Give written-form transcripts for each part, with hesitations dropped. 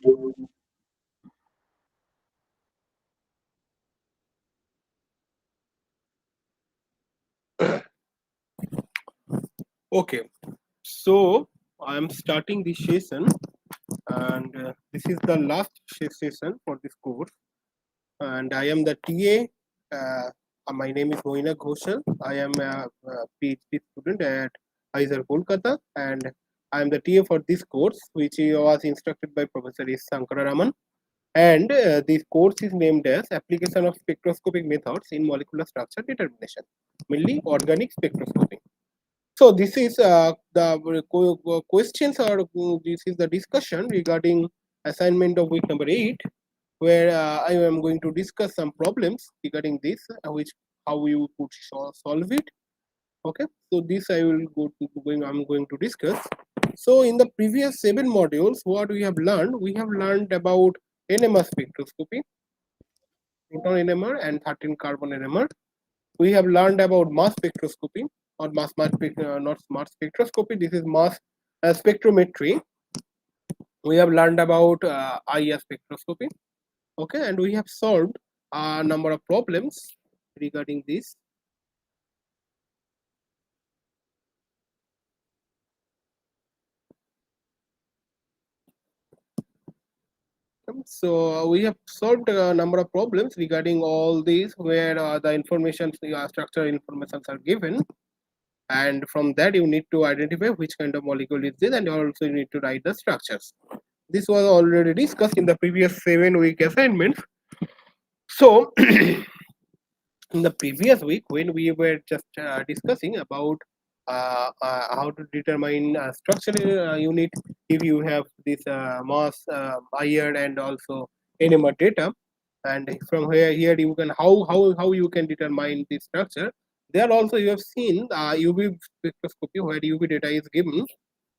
Okay, so I'm starting this session, and this is the last session for this course. And I am the TA. My name is Moina Ghoshal. I am a PhD student at ISER Kolkata, and I am the TA for this course, which was instructed by Professor S. Sankararaman. And this course is named as Application of Spectroscopic Methods in Molecular Structure Determination, mainly organic spectroscopy. So this is the questions, or this is the discussion regarding assignment of week number 8, where I am going to discuss some problems regarding this, which how you could solve it. Okay, so this I will I'm going to discuss. So in the previous 7 modules, what we have learned, about NMR spectroscopy, proton NMR and 13 carbon NMR. We have learned about mass spectroscopy, or not mass spectroscopy. This is mass spectrometry. We have learned about IR spectroscopy. Okay, and we have solved a number of problems regarding this. So we have solved a number of problems regarding all these, where the information, structural informations are given, and from that you need to identify which kind of molecule is this, and also you need to write the structures. This was already discussed in the previous 7-week assignments. So in the previous week, when we were just discussing about how to determine structural unit, if you have this mass, iron, and also NMR data, and from here you can how you can determine the structure. There also you have seen UV spectroscopy, where UV data is given,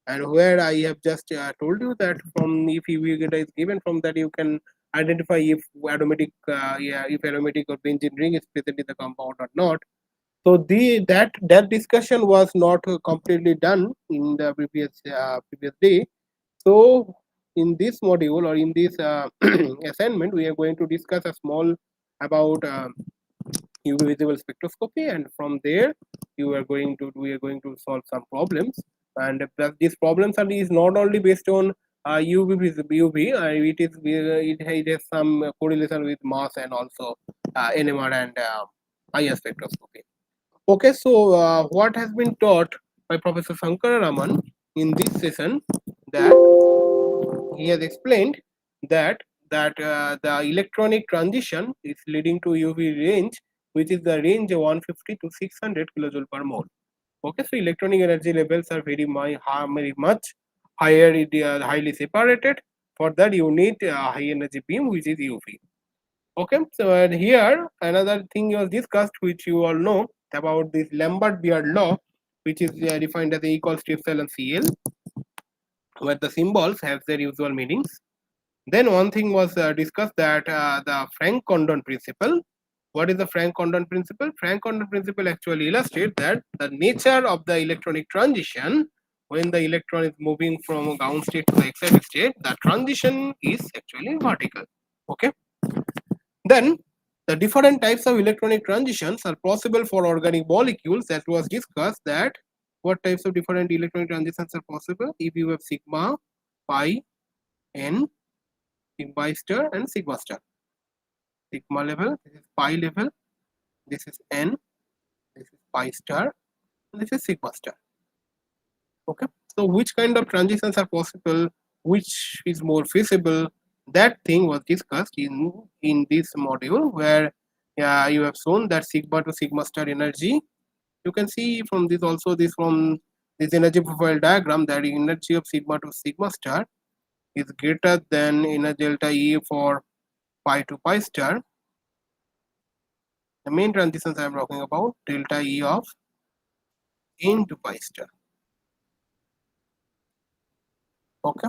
and where I have just told you that from if UV data is given, from that you can identify if aromatic or benzene ring is present in the compound or not. So that discussion was not completely done in the previous day. So in this module, or in this assignment, we are going to discuss a small about UV visible spectroscopy, and from there we are going to solve some problems. And these problems is not only based on UV, it has some correlation with mass, and also NMR and IR spectroscopy. Okay, so what has been taught by Professor Sankararaman in this session, that he has explained that the electronic transition is leading to UV range, which is the range of 150 to 600 kilojoule per mole. Okay, so electronic energy levels are very much higher, highly separated. For that you need high energy beam, which is UV. Okay, so and here another thing was discussed, which you all know about this Lambert-Beard law, which is defined as A equals to epsilon CL, where the symbols have their usual meanings. Then one thing was discussed, that the Frank-Condon principle. What is the Frank-Condon principle? Frank-Condon principle actually illustrates that the nature of the electronic transition, when the electron is moving from ground state to the excited state, the transition is actually vertical. Okay. Then the different types of electronic transitions are possible for organic molecules. That was discussed, that what types of different electronic transitions are possible if you have sigma, pi, n, sigma star, and sigma star. Sigma level, this is pi level, this is n, this is pi star, and this is sigma star. Okay, so which kind of transitions are possible, which is more feasible, that thing was discussed in this module, where you have shown that sigma to sigma star energy. You can see from this also, from this energy profile diagram, that energy of sigma to sigma star is greater than energy delta E for pi to pi star. The main transitions I am talking about, delta E of n to pi star. Okay,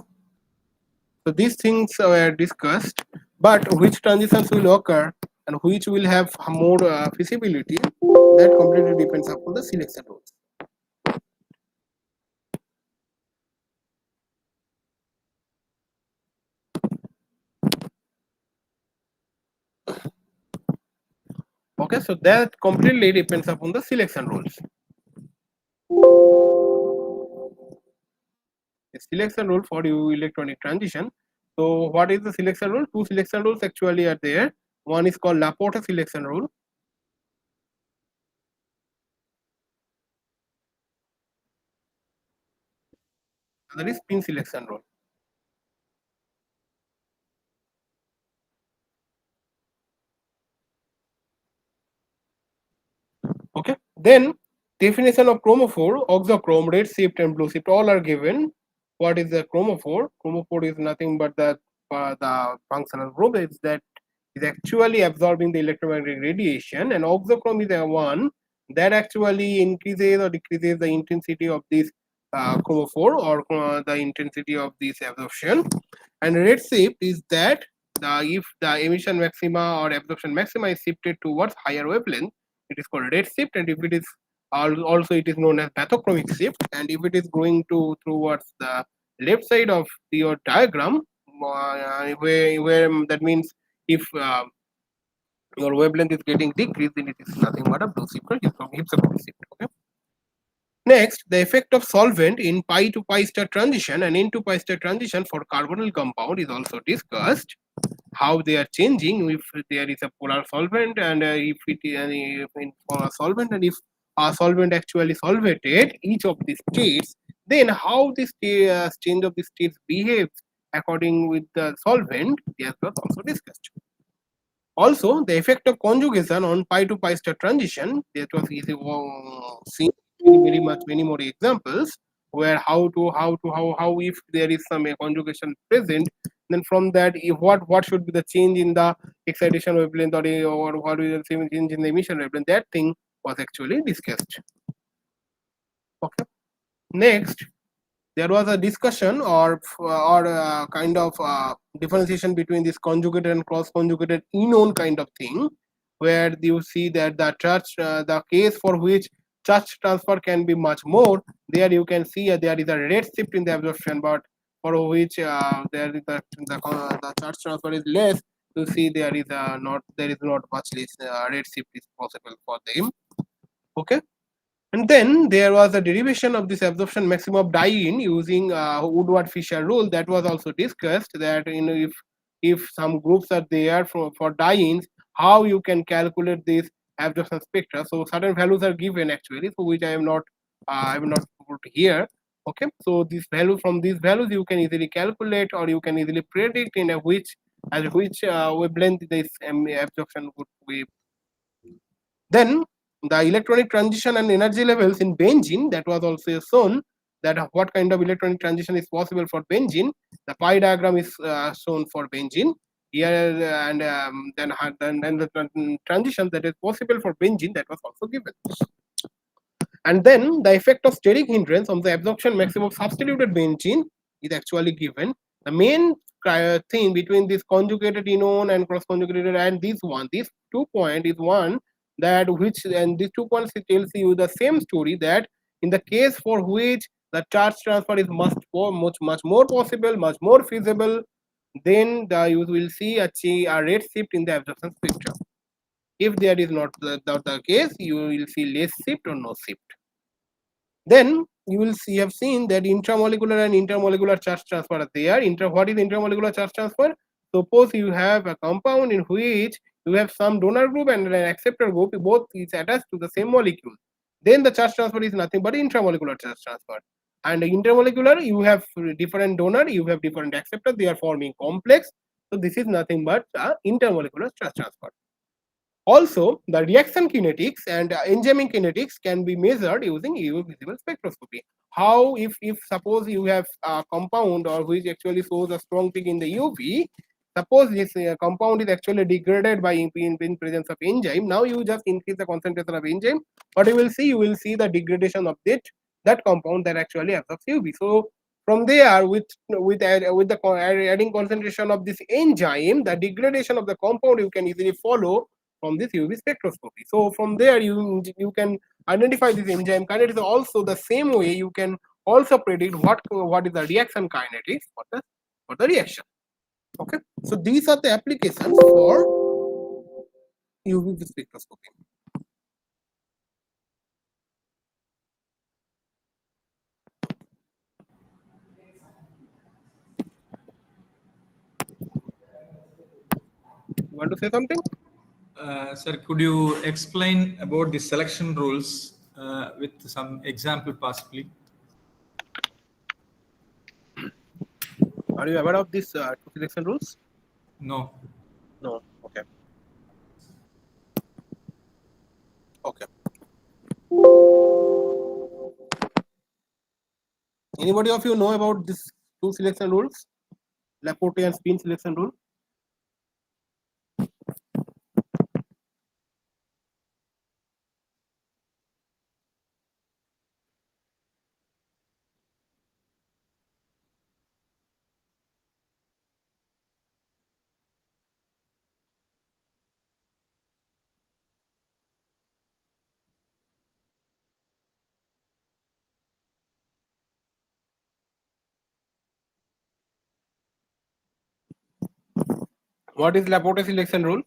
so these things were discussed, but which transitions will occur and which will have more feasibility, that completely depends upon the selection rules. Okay, so that completely depends upon the selection rules. The selection rule for electronic transition. So what is the selection rule? Two selection rules actually are there. One is called Laporte selection rule. Another is spin selection rule. Okay. Then definition of chromophore, oxochrome, red shift and blue shift all are given. What is the chromophore? Chromophore is nothing but the functional group is that is actually absorbing the electromagnetic radiation, and oxochrome is the one that actually increases or decreases the intensity of this chromophore or the intensity of this absorption. And redshift is that if the emission maxima or absorption maxima is shifted towards higher wavelength, it is called redshift, and if it is also it is known as bathochromic shift, and if it is going towards the left side of your diagram, where that means if your wavelength is getting decreased, then it is nothing but a blue shift or hypsochromic shift. Okay. Next, the effect of solvent in pi to pi star transition and into pi star transition for carbonyl compound is also discussed. How they are changing if there is a polar solvent, and if it is if in for a solvent, and if a solvent actually solvated each of the states, then how this change of the states behaves according with the solvent, that was also discussed. Also, the effect of conjugation on pi to pi star transition, that was easy seen very much many more examples where how if there is some conjugation present, then from that if what should be the change in the excitation wavelength, or what is the same change in the emission wavelength, that thing was actually discussed. Okay. Next, there was a discussion or kind of differentiation between this conjugated and cross conjugated enone kind of thing, where you see that the case for which charge transfer can be much more, there you can see there is a red shift in the absorption, but for which there is the charge transfer is less, you see there is not much less red shift is possible for them. Okay. And then there was a derivation of this absorption maximum of diene using Woodward-Fisher rule, that was also discussed, that if some groups are there for dienes, how you can calculate this absorption spectra. So certain values are given actually, so which I am not put here. Okay, so this value, from these values you can easily calculate or you can easily predict in a which wavelength this absorption would be. Then the electronic transition and energy levels in benzene, that was also shown, that what kind of electronic transition is possible for benzene. The pi diagram is shown for benzene here, and then the transition that is possible for benzene, that was also given. And then the effect of steric hindrance on the absorption maximum of substituted benzene is actually given. The main thing between this conjugated enone and cross conjugated and these 2 points is one, that which, and these 2 points tells you the same story, that in the case for which the charge transfer is much more possible, much more feasible, then you will see a red shift in the absorption spectrum. If there is not the case, you will see less shift or no shift. Then you will see have seen that intramolecular and intermolecular charge transfer are there. What is intermolecular charge transfer? Suppose you have a compound in which you have some donor group and an acceptor group, both is attached to the same molecule. Then the charge transfer is nothing but intramolecular charge transfer. And intermolecular, you have different donor, you have different acceptor, they are forming complex. So this is nothing but intermolecular charge transfer. Also, the reaction kinetics and enzymic kinetics can be measured using UV visible spectroscopy. How, if suppose you have a compound or which actually shows a strong peak in the UV, suppose this compound is actually degraded by in presence of enzyme. Now you just increase the concentration of enzyme, but you will see the degradation of that compound that actually absorbs UV. So from there, with the adding concentration of this enzyme, the degradation of the compound you can easily follow from this UV spectroscopy. So from there you can identify this enzyme kinetics. Also the same way you can also predict what is the reaction kinetics for the reaction. Okay, so these are the applications for UV spectroscopy. You want to say something? Sir, could you explain about the selection rules with some example possibly? Are you aware of these two selection rules? No. No. Okay. Okay. Anybody of you know about these two selection rules? Laporte and spin selection rule? What is Laporte selection rule?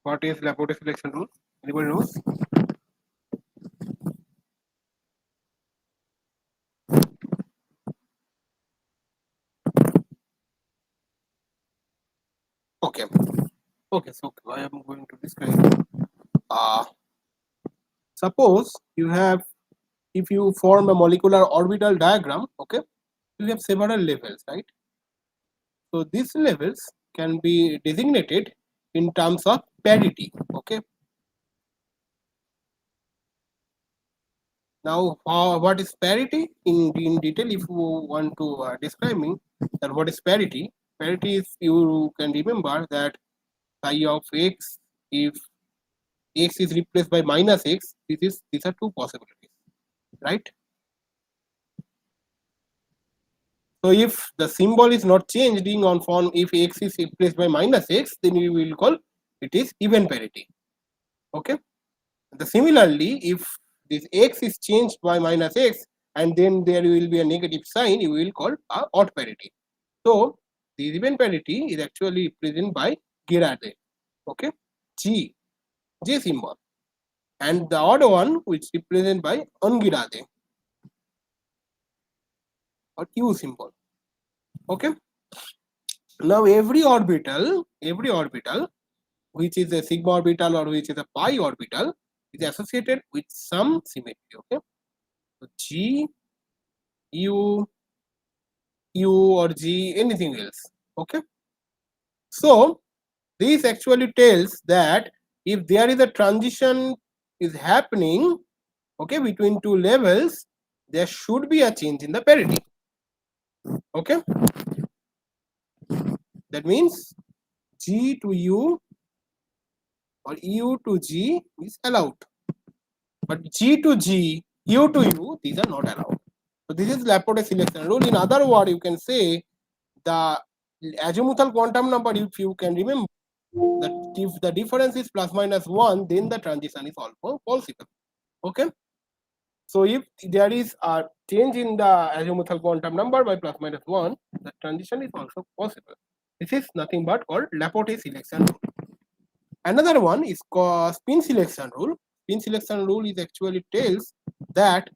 What is Laporte selection rule? Anybody knows? Okay. Okay. So I am going to describe. Suppose you have, if you form a molecular orbital diagram, okay, you have several levels, right? So these levels can be designated in terms of parity, okay. Now, what is parity in detail? If you want to describe me that what is parity? Parity is, you can remember that psi of x, if x is replaced by minus x, these are two possibilities, right? So if the symbol is not changing on form, if x is replaced by minus x, then we will call it is even parity. Okay. Similarly, if this x is changed by minus x and then there will be a negative sign, you will call a odd parity. So the even parity is actually represented by Girardet. Okay, J symbol, and the odd one which represented by Ungirade or Q symbol. Okay. Now every orbital which is a sigma orbital or which is a pi orbital is associated with some symmetry. Okay, so G, U, U or G, anything else. Okay, so this actually tells that if there is a transition is happening, okay, between two levels, there should be a change in the parity. Okay, that means G to U or U to G is allowed, but G to G, U to U, these are not allowed. So this is Laporte selection rule. In other words, you can say the azimuthal quantum number, if you can remember, that if the difference is plus minus 1, then the transition is also possible. Okay. So if there is a change in the azimuthal quantum number by plus minus 1, the transition is also possible. This is nothing but called Laporte selection rule. Another one is called spin selection rule. Spin selection rule is actually tells that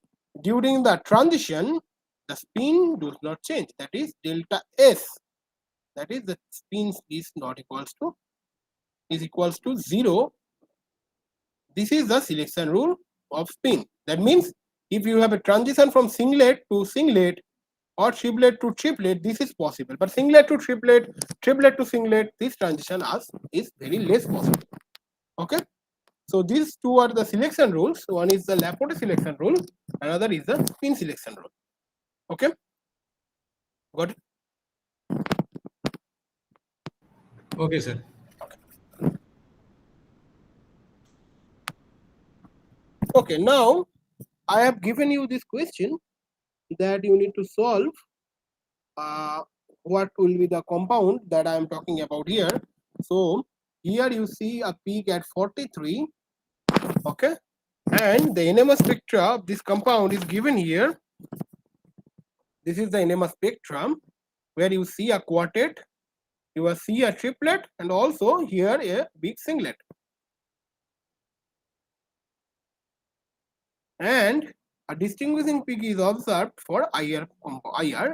during the transition, the spin does not change. That is delta S. That is the spin is not equals to is equals to 0. This is the selection rule of spin. That means if you have a transition from singlet to singlet or triplet to triplet, this is possible. But singlet to triplet, triplet to singlet, this transition is very less possible. Okay. So these two are the selection rules. One is the Laporte selection rule, another is the spin selection rule. Okay. Got it? Okay, sir. Okay, now I have given you this question that you need to solve what will be the compound that I am talking about here. So here you see a peak at 43, okay, and the NMR spectra of this compound is given here. This is the NMR spectrum where you see a quartet, you will see a triplet, and also here a big singlet. And a distinguishing peak is observed for IR.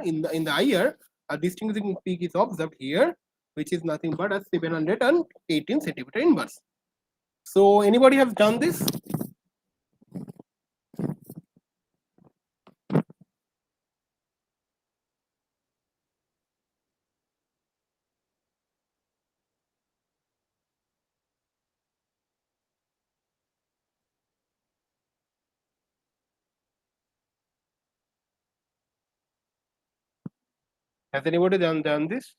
In the IR, a distinguishing peak is observed here, which is nothing but a 718 centimeter inverse. So anybody have done this? Has anybody done this?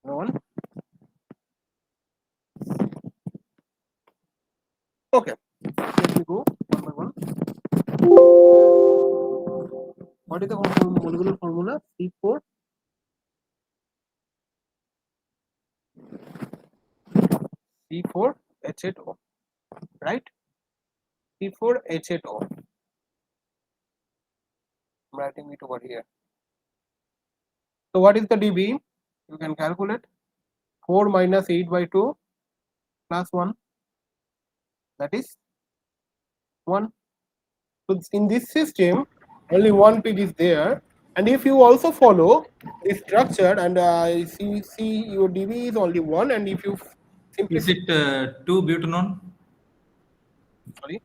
No one? Okay, let me go one by one. What is the molecular formula? C4 C4H8O, right? C4H8O. I'm writing it over here. So what is the dB? You can calculate 4 minus 8 by 2 plus 1, that is 1. So in this system, only one peak is there. And if you also follow this structure and see your dB is only 1, and if you Is simplify, it 2-butanone? sorry,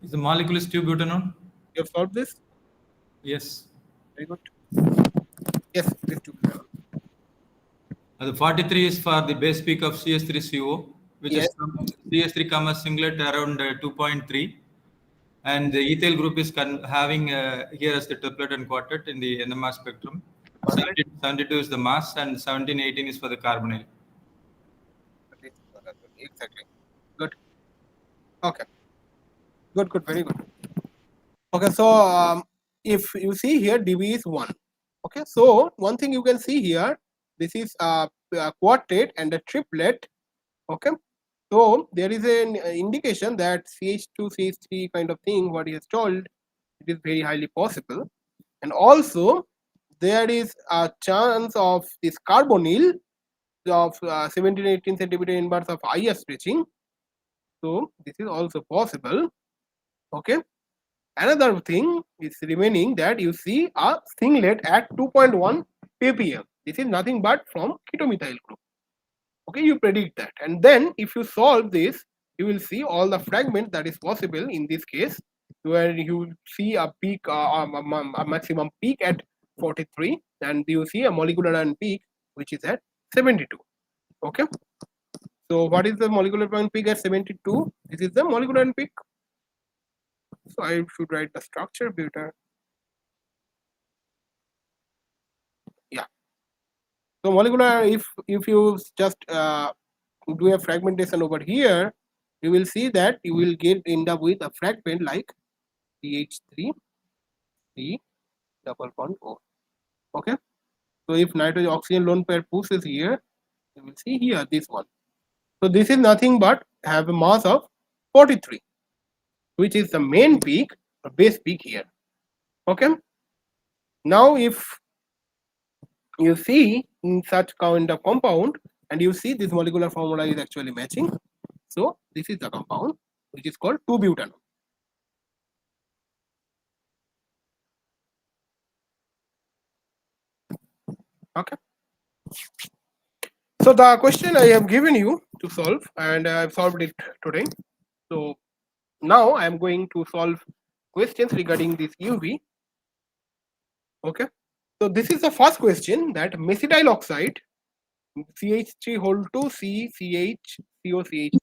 Is the molecule is 2-butanone? you have solved this? Yes. Very good. Yes, please do. The 43 is for the base peak of CS3CO, which is Yes, CS3 comma singlet around 2.3, and the ethyl group is having here as the triplet and quartet in the NMR spectrum. perfect. 72 is the mass, and 1718 is for the carbonyl. Exactly. Good. Okay. Good. Very good. Okay. So if you see here, dB is 1. Okay. So one thing you can see here, this is a quartet and a triplet. Okay. So there is an indication that CH2, CH3 kind of thing, what he has told, it is very highly possible. And also there is a chance of this carbonyl of 17-18 centimeter inverse of IS stretching. So this is also possible. Okay. Another thing is remaining that you see a singlet at 2.1 ppm. This is nothing but from ketomethyl group. Okay, you predict that, and then if you solve this, you will see all the fragment that is possible in this case, where you see a peak, a maximum peak at 43, and you see a molecular ion peak which is at 72. Okay, so what is the molecular ion peak at 72? This is the molecular ion peak. So I should write the structure better. Yeah. So molecular, if you just do a fragmentation over here, you will see that you will end up with a fragment like CH3 C double bond O. Okay. So if nitrogen oxygen lone pair pushes here, you will see here this one. So this is nothing but have a mass of 43, which is the main peak or base peak here. Okay. Now if you see in such kind of compound, and you see this molecular formula is actually matching. So this is the compound which is called 2-butanol. Okay. So the question I have given you to solve, and I have solved it today. So now I am going to solve questions regarding this UV. Okay. So this is the first question, that mesitile oxide CH3 whole 2 CCH COCH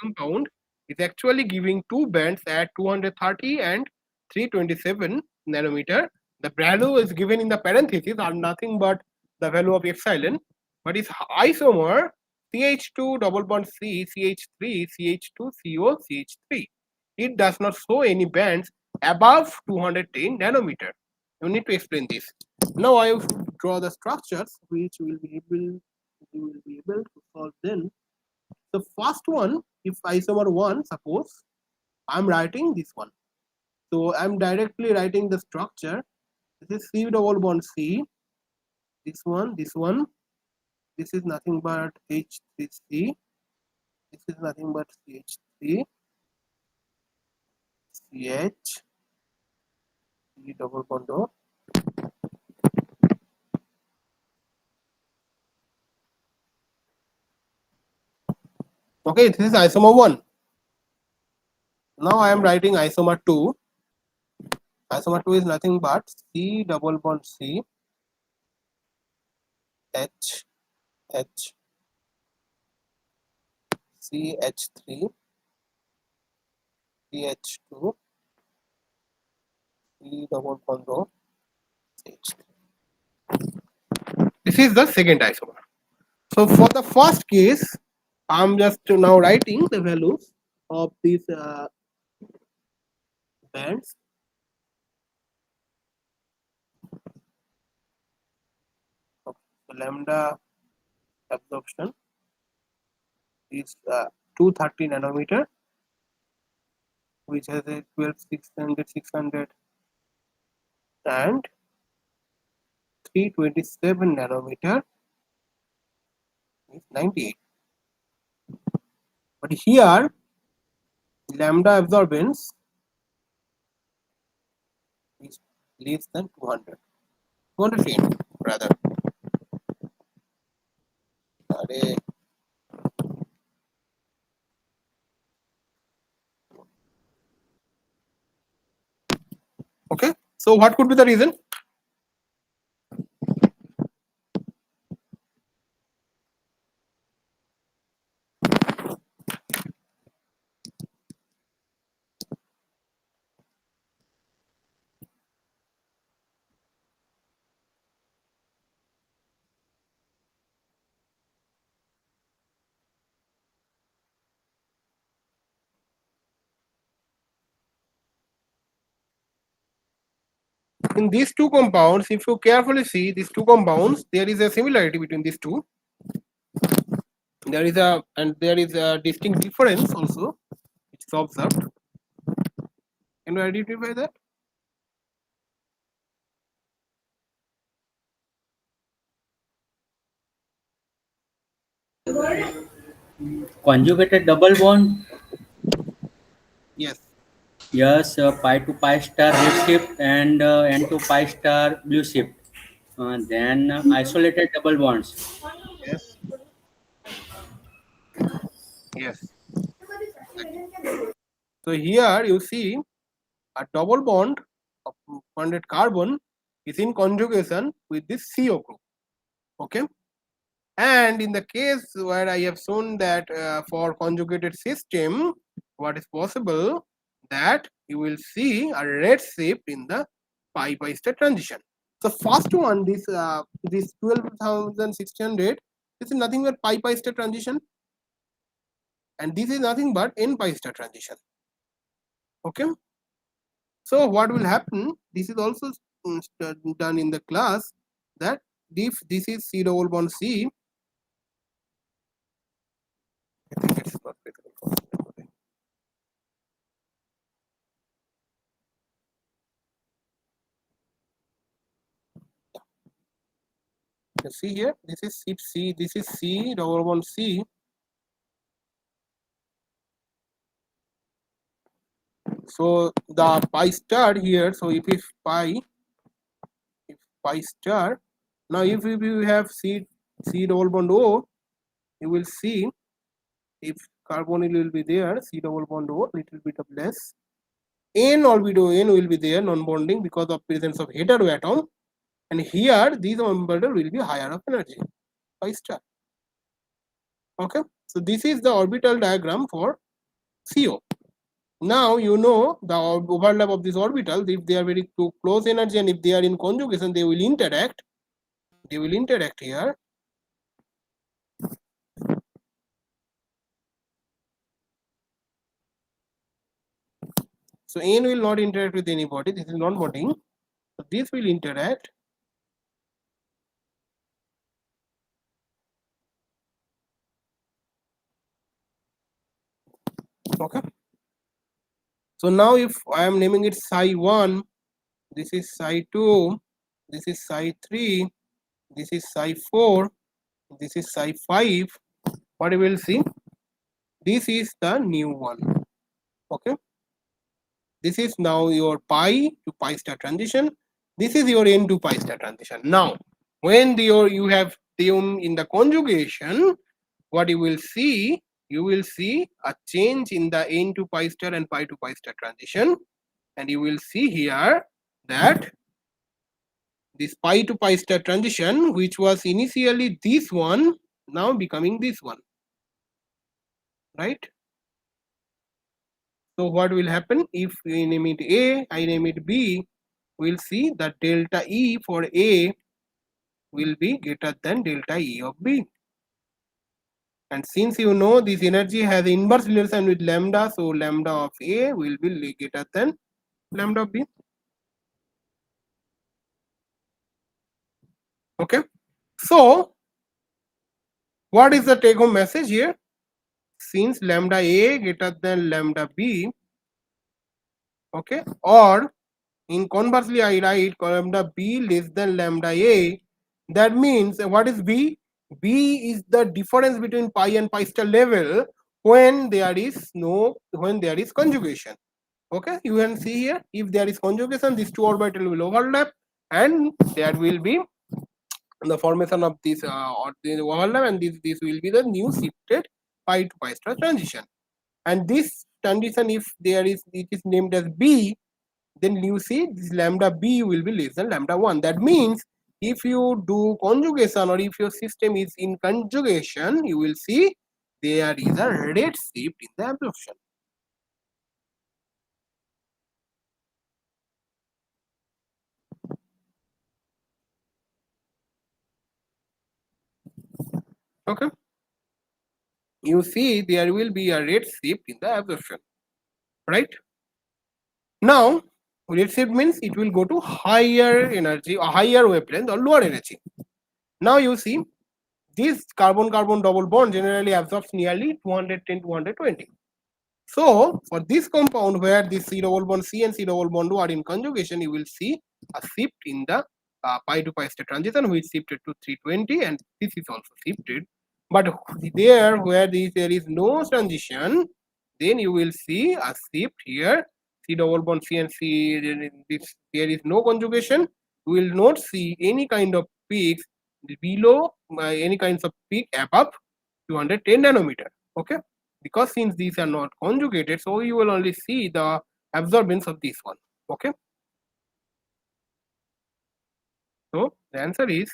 compound is actually giving two bands at 230 and 327 nanometer. The value is given in the parentheses are nothing but the value of epsilon, but its isomer CH2 double bond C CH3 CH2 CO CH3. It does not show any bands above 210 nanometer. You need to explain this. Now I will draw the structures which we will be able to solve then. The first one, if isomer 1, suppose I'm writing this one. So I'm directly writing the structure. This is C double bond C. This one. This is nothing but H3C. This is nothing but CH3, CH, C double bond O. Okay, this is isomer 1. Now I am writing isomer 2. Isomer 2 is nothing but C double bond C, H, H, CH3, CH2, C double bond O, CH3. This is the second isomer. So for the first case, I'm just now writing the values of these bands. So lambda absorption is 230 nanometer, which has a 12 600 600 and 327 nanometer is 98. But here lambda absorbance is less than 200, 210 rather. Okay, so what could be the reason? In these two compounds, if you carefully see these two compounds, there is a similarity between these two. There is a distinct difference also, which is observed. Can you identify that? Conjugated double bond, Yes. yes, pi to pi star red shift and n to pi star blue shift. Then isolated double bonds. Yes. Yes. So here you see a double bond of bonded carbon is in conjugation with this CO group. Okay. And in the case where I have shown that for conjugated system, what is possible that you will see a red shift in the pi pi state transition. So first one, this 12,600, this is nothing but pi pi state transition, and this is nothing but n pi state transition. Okay. So what will happen? This is also done in the class that if this is C double bond C, I think it's not visible for everybody. You see here, this is C, this is C double bond C. So the pi star here, so if pi star, now if you have C double bond O, you will see if carbonyl will be there, C double bond O, little bit of less. N orbital N will be there, non-bonding because of presence of heteroatom, and here these orbital will be higher of energy, pi star. Okay, so this is the orbital diagram for CO. Now you know the overlap of these orbitals. If they are very close energy and if they are in conjugation, they will interact. They will interact here. So N will not interact with anybody. This is non-bonding. So this will interact. Okay. So now if I am naming it psi 1, this is psi 2, this is psi 3, this is psi 4, this is psi 5. What you will see? This is the new one. Okay. This is now your pi to pi star transition. This is your n to pi star transition. Now, when you have them in the conjugation, what you will see a change in the n to pi star and pi to pi star transition, and you will see here that this pi to pi star transition, which was initially this one, now becoming this one, right? So what will happen if we name it A, I name it B, we'll see that delta E for A will be greater than delta E of B. And since you know this energy has inverse relation with lambda, so lambda of A will be greater than lambda of B. Okay. So what is the take home message here? Since lambda A greater than lambda B, okay, or in conversely I write lambda B less than lambda A, that means what is B? B is the difference between pi and pi star level when there is conjugation. Okay, you can see here, if there is conjugation, these two orbitals will overlap and there will be the formation of this or the overlap, and this will be the new shifted pi to pi star transition. And this transition, if there is, it is named as B, then you see this lambda B will be less than lambda 1. That means if you do conjugation or if your system is in conjugation, you will see there is a rate shift in the absorption. Okay. You see there will be a rate shift in the absorption, right? Now, rate shift means it will go to higher energy or higher wavelength or lower energy. Now you see this carbon-carbon double bond generally absorbs nearly 210 to 220. So for this compound where this C double bond C and C double bond are in conjugation, you will see a shift in the pi to pi state transition, which shifted to 320, and this is also shifted. But there where there is no transition, then you will see a shift here. C double bond C and C, there is no conjugation. You will not see any kind of peaks below any kinds of peak above 210 nanometer. Okay, because since these are not conjugated, so you will only see the absorbance of this one. Okay, so the answer is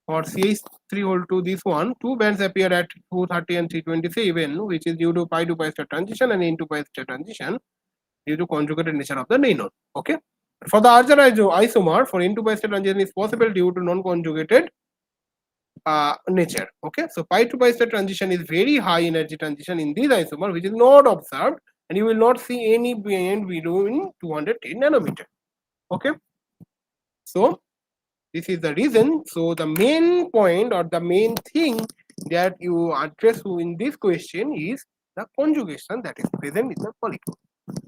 for CH3 whole to this one, two bands appear at 230 and 327, which is due to pi to pi star transition and n to pi star transition due to conjugated nature of the nanode. Okay, for the larger isomer, for n to pi star transition is possible due to non-conjugated nature. Okay, so pi to pi star transition is very high energy transition in this isomer, which is not observed, and you will not see any band below in 210 nanometer. Okay, so this is the reason. So the main point or the main thing that you address in this question is the conjugation that is present in the molecule,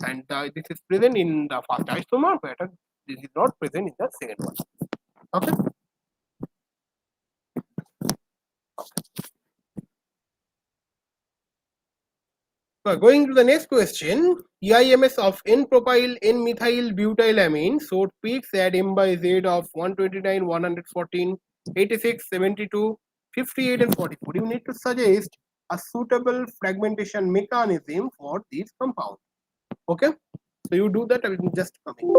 and this is present in the first isomer, but this is not present in the second one. Okay. So going to the next question, EIMS of N-propyl N-methyl butylamine showed peaks at M by Z of 129, 114, 86, 72, 58 and 44. You need to suggest a suitable fragmentation mechanism for this compound. Okay, so you do that. I will just coming.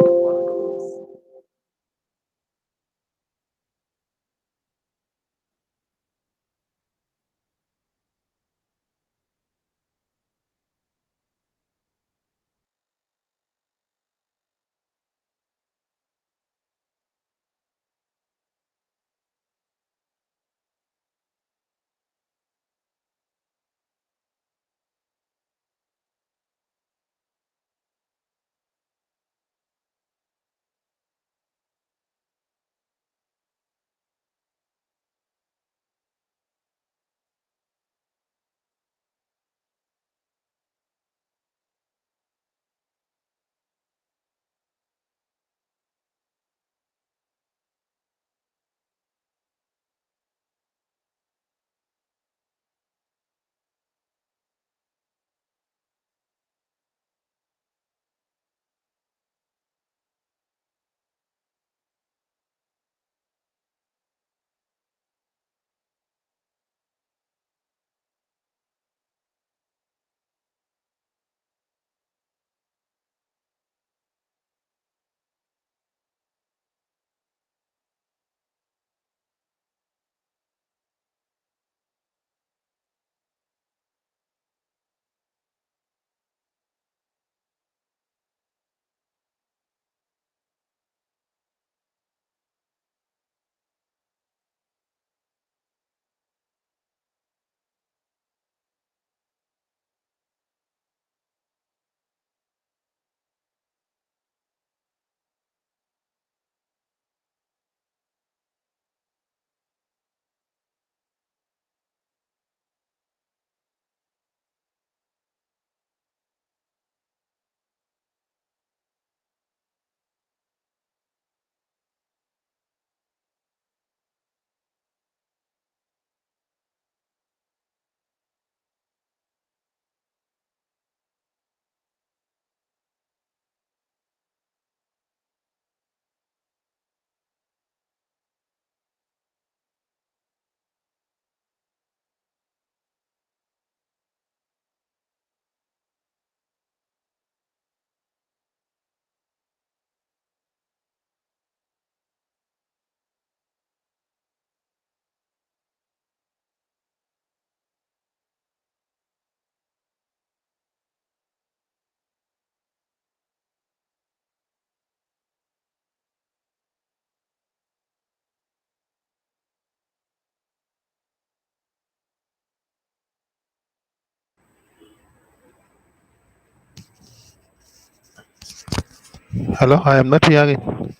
Hello, I am not hearing.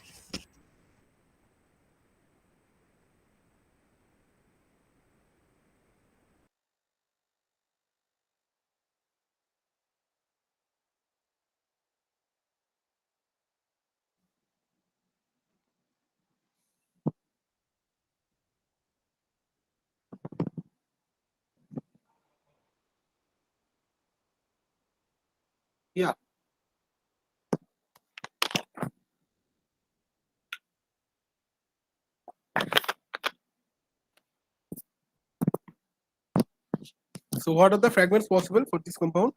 Yeah. So what are the fragments possible for this compound?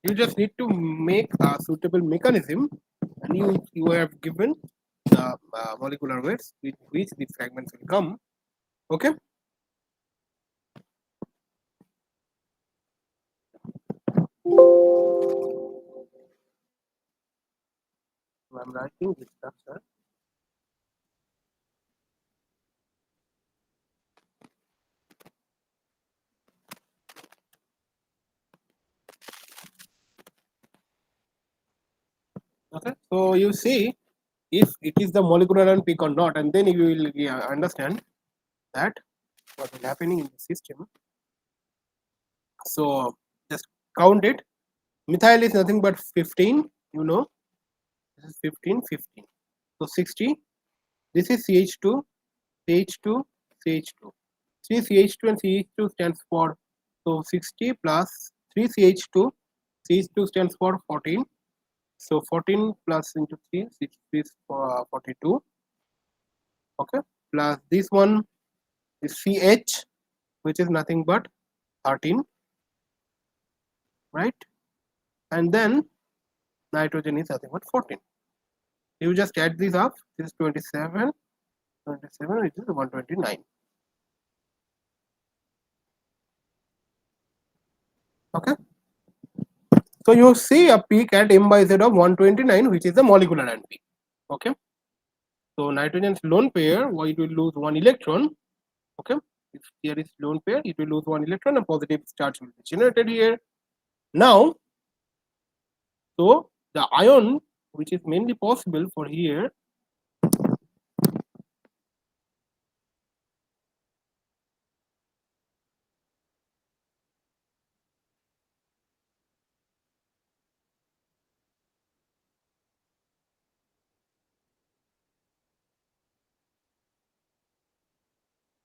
You just need to make a suitable mechanism, and you have given the molecular weights with which the fragments will come. Okay. So I'm writing this structure. Okay. So you see if it is the molecular ion peak or not, and then you will understand that what is happening in the system. So just count it. Methyl is nothing but 15. You know, this is 15, 15. So 60. This is CH2, CH2, CH2. 3 CH2 and CH2 stands for, so 60 plus 3 CH2, CH2 stands for 14. So 14 plus into 3, 6 is 42. Okay, plus this one is CH, which is nothing but 13, right? And then nitrogen is nothing but 14. You just add these up. This is 27, 27, which is 129. Okay. So you see a peak at m by z of 129, which is the molecular ion peak. Okay. So nitrogen's lone pair, well, it will lose one electron. Okay. If here is lone pair, it will lose one electron, and positive charge will be generated here. Now, so the ion which is mainly possible for here,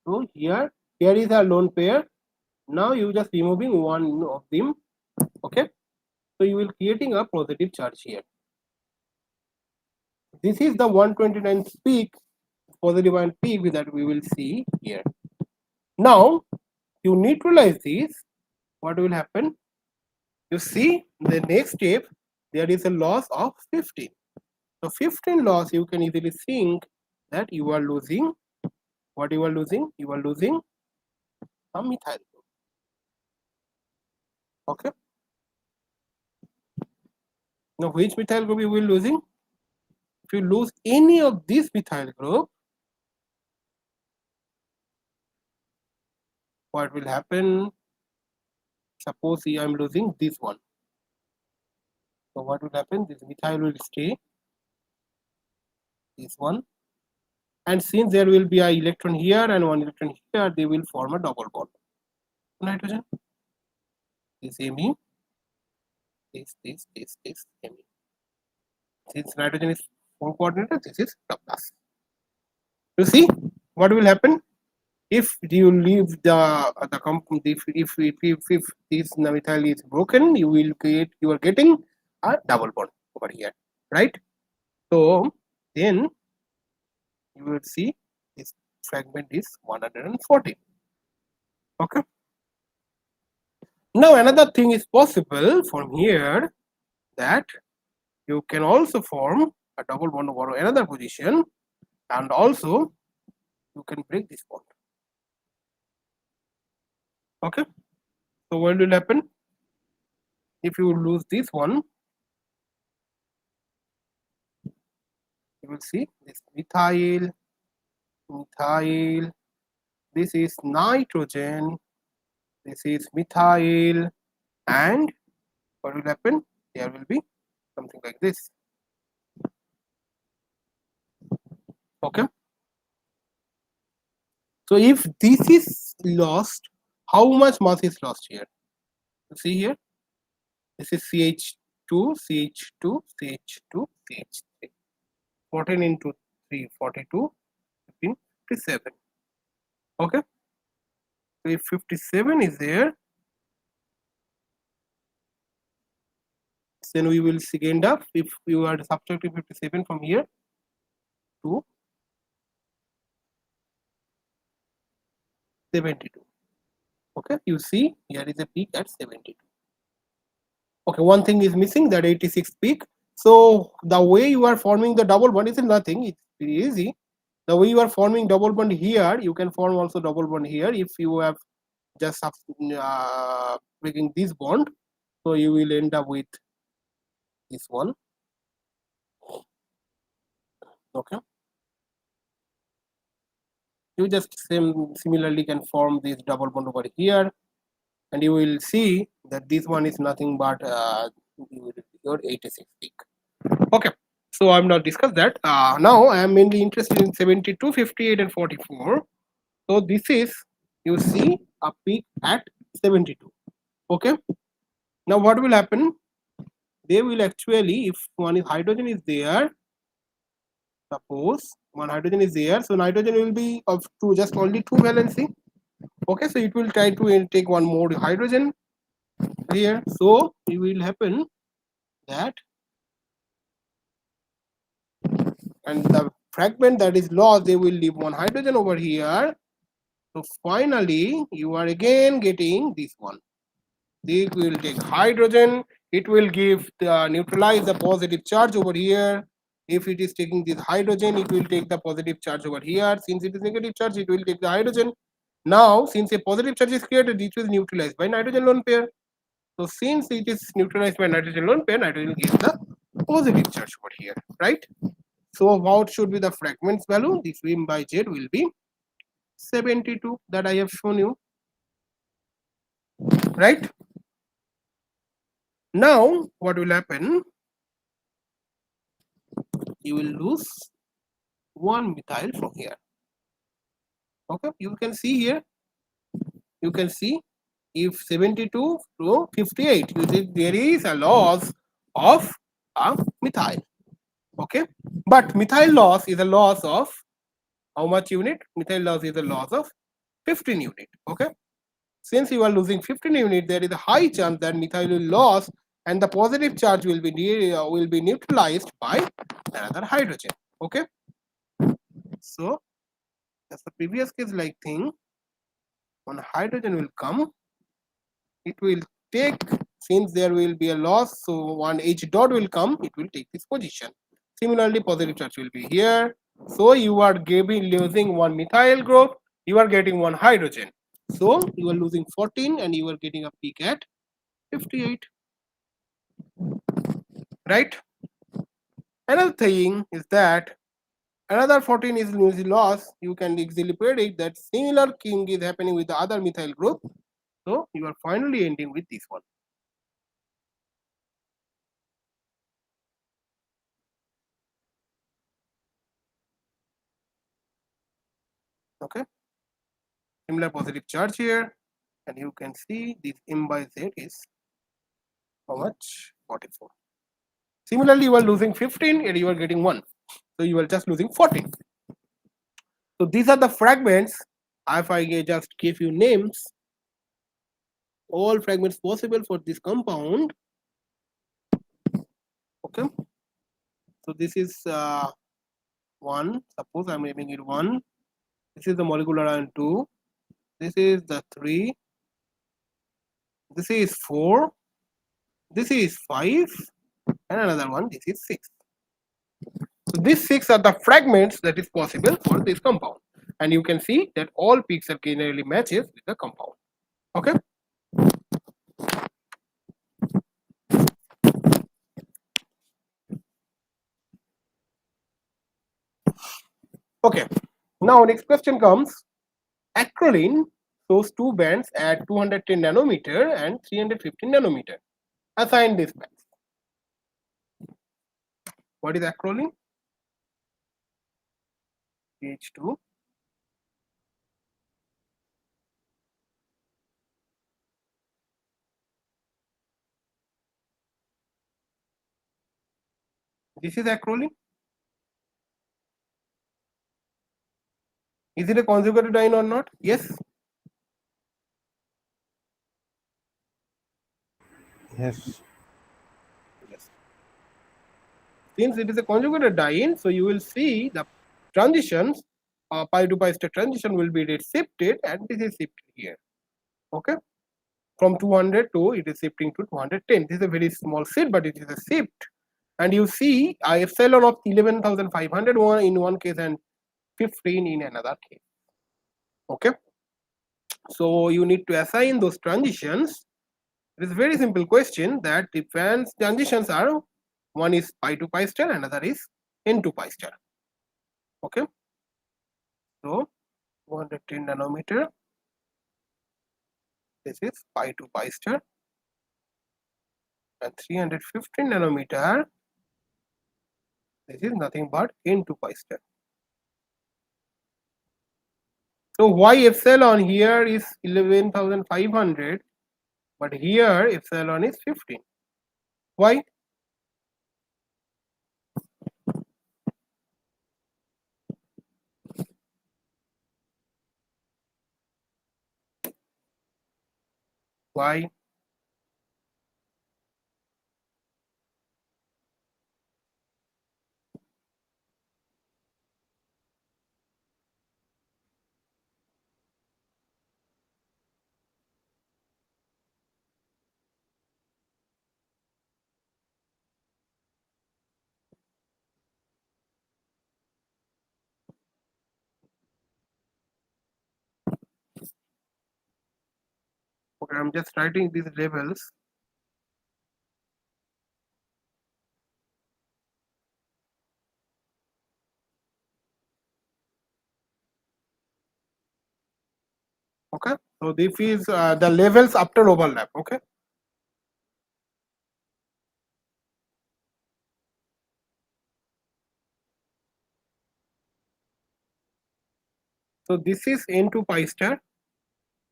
so here is a lone pair. Now you just removing one of them. Okay. So you will creating a positive charge here. This is the 129 peak, positive ion peak that we will see here. Now you neutralize this. What will happen? You see the next step, there is a loss of 15. So 15 loss, you can easily think that you are losing, what you are losing? You are losing a methyl group. Okay. Now which methyl group you will losing? If you lose any of this methyl group, what will happen? Suppose I am losing this one. So what will happen? This methyl will stay, this one. And since there will be an electron here and one electron here, they will form a double bond. Nitrogen, this Me, this Me. Since nitrogen is 4 coordinated, this is the plus. You see what will happen if you leave the compound. If this methyl is broken, you will you are getting a double bond over here, right? So then you will see this fragment is 140. Okay. Now another thing is possible from here, that you can also form a double bond over another position, and also you can break this bond. Okay. So what will happen if you lose this one? You will see this methyl, methyl. This is nitrogen. This is methyl, and what will happen? There will be something like this. Okay. So if this is lost, how much mass is lost here? See here, this is CH2, CH2, CH2, CH3. 14 into 3, 42, 15, 57. Okay. So if 57 is there, then we will end up, if you are subtracting 57 from here to 72. Okay, you see here is a peak at 72. Okay, one thing is missing, that 86 peak. So the way you are forming the double bond is nothing, it's very easy. The way you are forming double bond here, you can form also double bond here if you have just breaking this bond. So you will end up with this one. Okay, you just similarly can form this double bond over here, and you will see that this one is nothing but your 86 peak. Okay, so I'm not discuss that. Now I am mainly interested in 72, 58, and 44. So this is, you see, a peak at 72. Okay, now what will happen? They will actually, if one is hydrogen is there, suppose one hydrogen is there, so nitrogen will be of two, just only two valency. Okay, so it will try to take one more hydrogen here. So it will happen that, and the fragment that is lost, they will leave one hydrogen over here. So finally you are again getting this one. They will take hydrogen, it will give the neutralize the positive charge over here. If it is taking this hydrogen, it will take the positive charge over here. Since it is negative charge, it will take the hydrogen. Now since a positive charge is created, it will neutralize by nitrogen lone pair. So since it is neutralized by nitrogen lone pair, nitrogen gives the positive charge over here, right? So what should be the fragments value? This m by z will be 72 that I have shown you, right? Now what will happen? You will lose one methyl from here. Okay, you can see here, you can see if 72 to 58, you see there is a loss of a methyl. Okay, but methyl loss is a loss of how much unit? Methyl loss is a loss of 15 unit. Okay, since you are losing 15 unit, there is a high chance that methyl will lose, and the positive charge will be neutralized by another hydrogen. Okay, so as the previous case like thing, when hydrogen will come, it will take, since there will be a loss, so one H dot will come, it will take this position. Similarly, positive charge will be here. So you are losing one methyl group, you are getting one hydrogen. So you are losing 14 and you are getting a peak at 58. Right? Another thing is that another 14 is lost. You can easily predict that similar thing is happening with the other methyl group. So you are finally ending with this one. Okay, similar positive charge here, and you can see this m by z is how much? 44. Similarly, you are losing 15 and you are getting 1. So you are just losing 14. So these are the fragments. If I just give you names, all fragments possible for this compound. Okay, so this is 1. Suppose I'm naming it 1. This is the molecular ion 2. This is the 3. This is 4. This is 5. And another one, this is 6. So these 6 are the fragments that is possible for this compound. And you can see that all peaks are generally matches with the compound. Okay. Okay. Now next question comes acrolein. those two bands at 210 nanometer and 315 nanometer. Assign these bands. What is acrolein? H2. This is acrolein. Is it a conjugated ion or not? Yes. Yes. Yes. Since it is a conjugated diene, so you will see the transitions, pi to pi star transition will be shifted, and this is shifted here. Okay, from 200 to it is shifting to 210. This is a very small shift, but it is a shift. And you see a epsilon of 11,500 in one case and 15 in another case. Okay, so you need to assign those transitions. It is a very simple question that the transitions are, one is pi to pi star, another is n to pi star. Okay, so 210 nanometer, this is pi to pi star, and 315 nanometer, this is nothing but n to pi star. So why epsilon here is 11,500, but here epsilon is 15? Why? Why? Okay, I'm just writing these labels. Okay, so this is the levels after overlap. Okay, so this is n to pi star,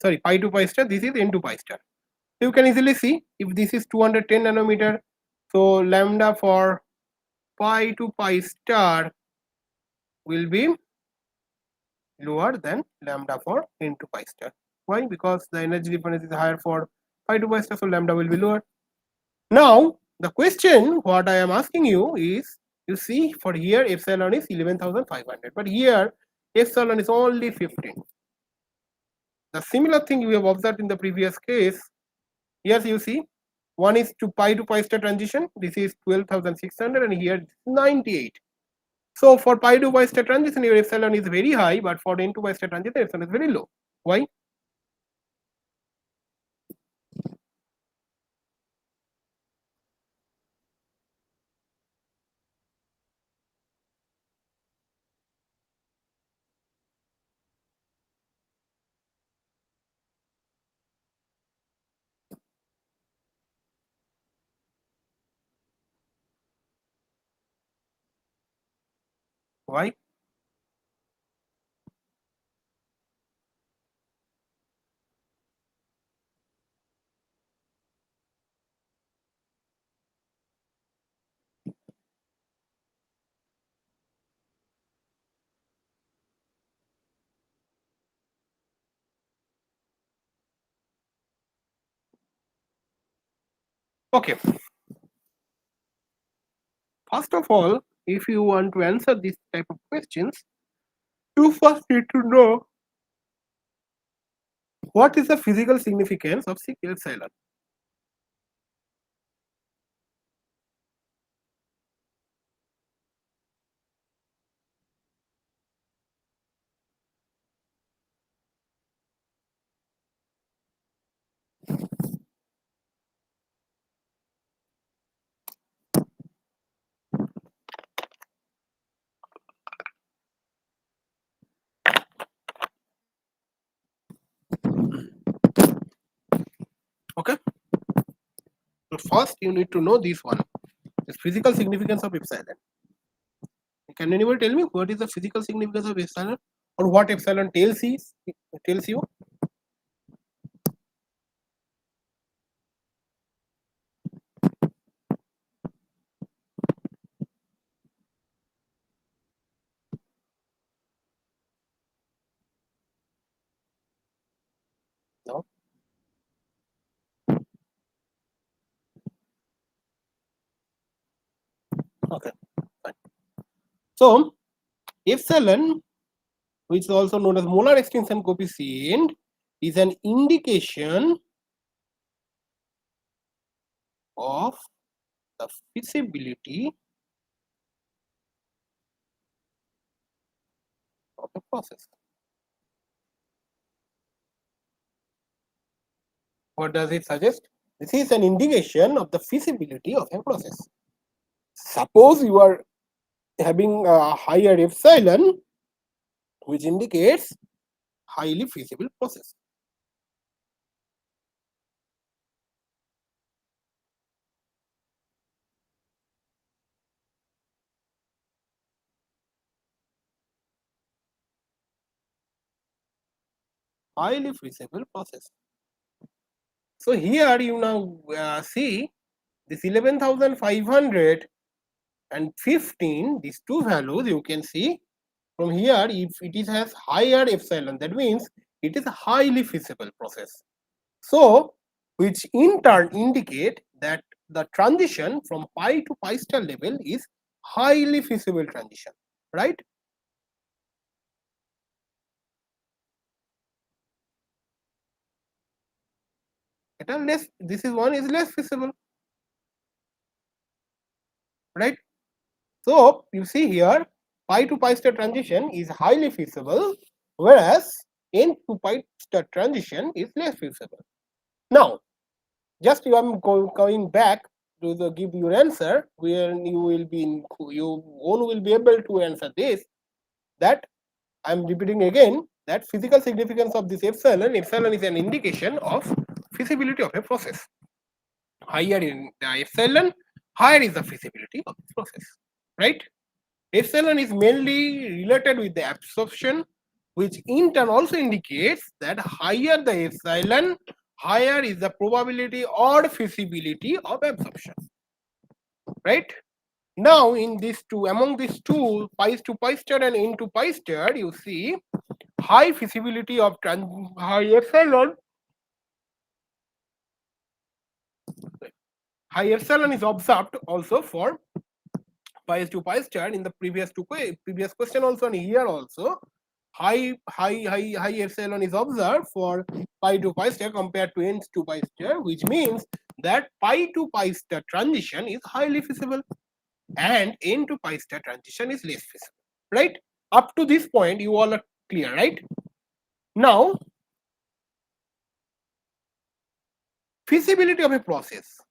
sorry, pi to pi star, this is n to pi star. So you can easily see if this is 210 nanometer, so lambda for pi to pi star will be lower than lambda for n to pi star. Why? Because the energy difference is higher for pi to pi star, so lambda will be lower. Now the question what I am asking you is, you see for here epsilon is 11,500, but here epsilon is only 15. The similar thing we have observed in the previous case. Here you see one is to pi star transition, this is 12,600, and here 98. So for pi to pi star transition your epsilon is very high, but for n to pi star transition epsilon is very low. Why? Why? Okay. First of all, if you want to answer this type of questions, you first need to know what is the physical significance of epsilon. So first you need to know this one, the physical significance of epsilon. Can anybody tell me what is the physical significance of epsilon, or what epsilon tells you? No. Okay. Fine. So epsilon, which is also known as molar extinction coefficient, is an indication of the feasibility of a process. What does it suggest? This is an indication of the feasibility of a process. Suppose you are having a higher epsilon, which indicates highly feasible process. Highly feasible process. So here you now see this 11,500 and 15, these two values you can see from here. If it is has higher epsilon, that means it is a highly feasible process. So which in turn indicate that the transition from pi to pi star level is highly feasible transition, right? This is one is less feasible, right? So you see here pi to pi star transition is highly feasible, whereas n to pi star transition is less feasible. Now just you am going back to the give your answer, where you will be you own will be able to answer this, that I am repeating again that physical significance of this epsilon is an indication of feasibility of a process. Higher in the epsilon, higher is the feasibility of the process, right? Epsilon is mainly related with the absorption, which in turn also indicates that higher the epsilon, higher is the probability or feasibility of absorption, right? Now in these two, among these two, pi to pi star and n to pi star, you see high feasibility of high epsilon. High epsilon is observed also for pi to pi star in the previous question also, and here also high epsilon is observed for pi to pi star compared to n to pi star, which means that pi to pi star transition is highly feasible and n to pi star transition is less feasible, right? Up to this point you all are clear, right? Now feasibility of a process.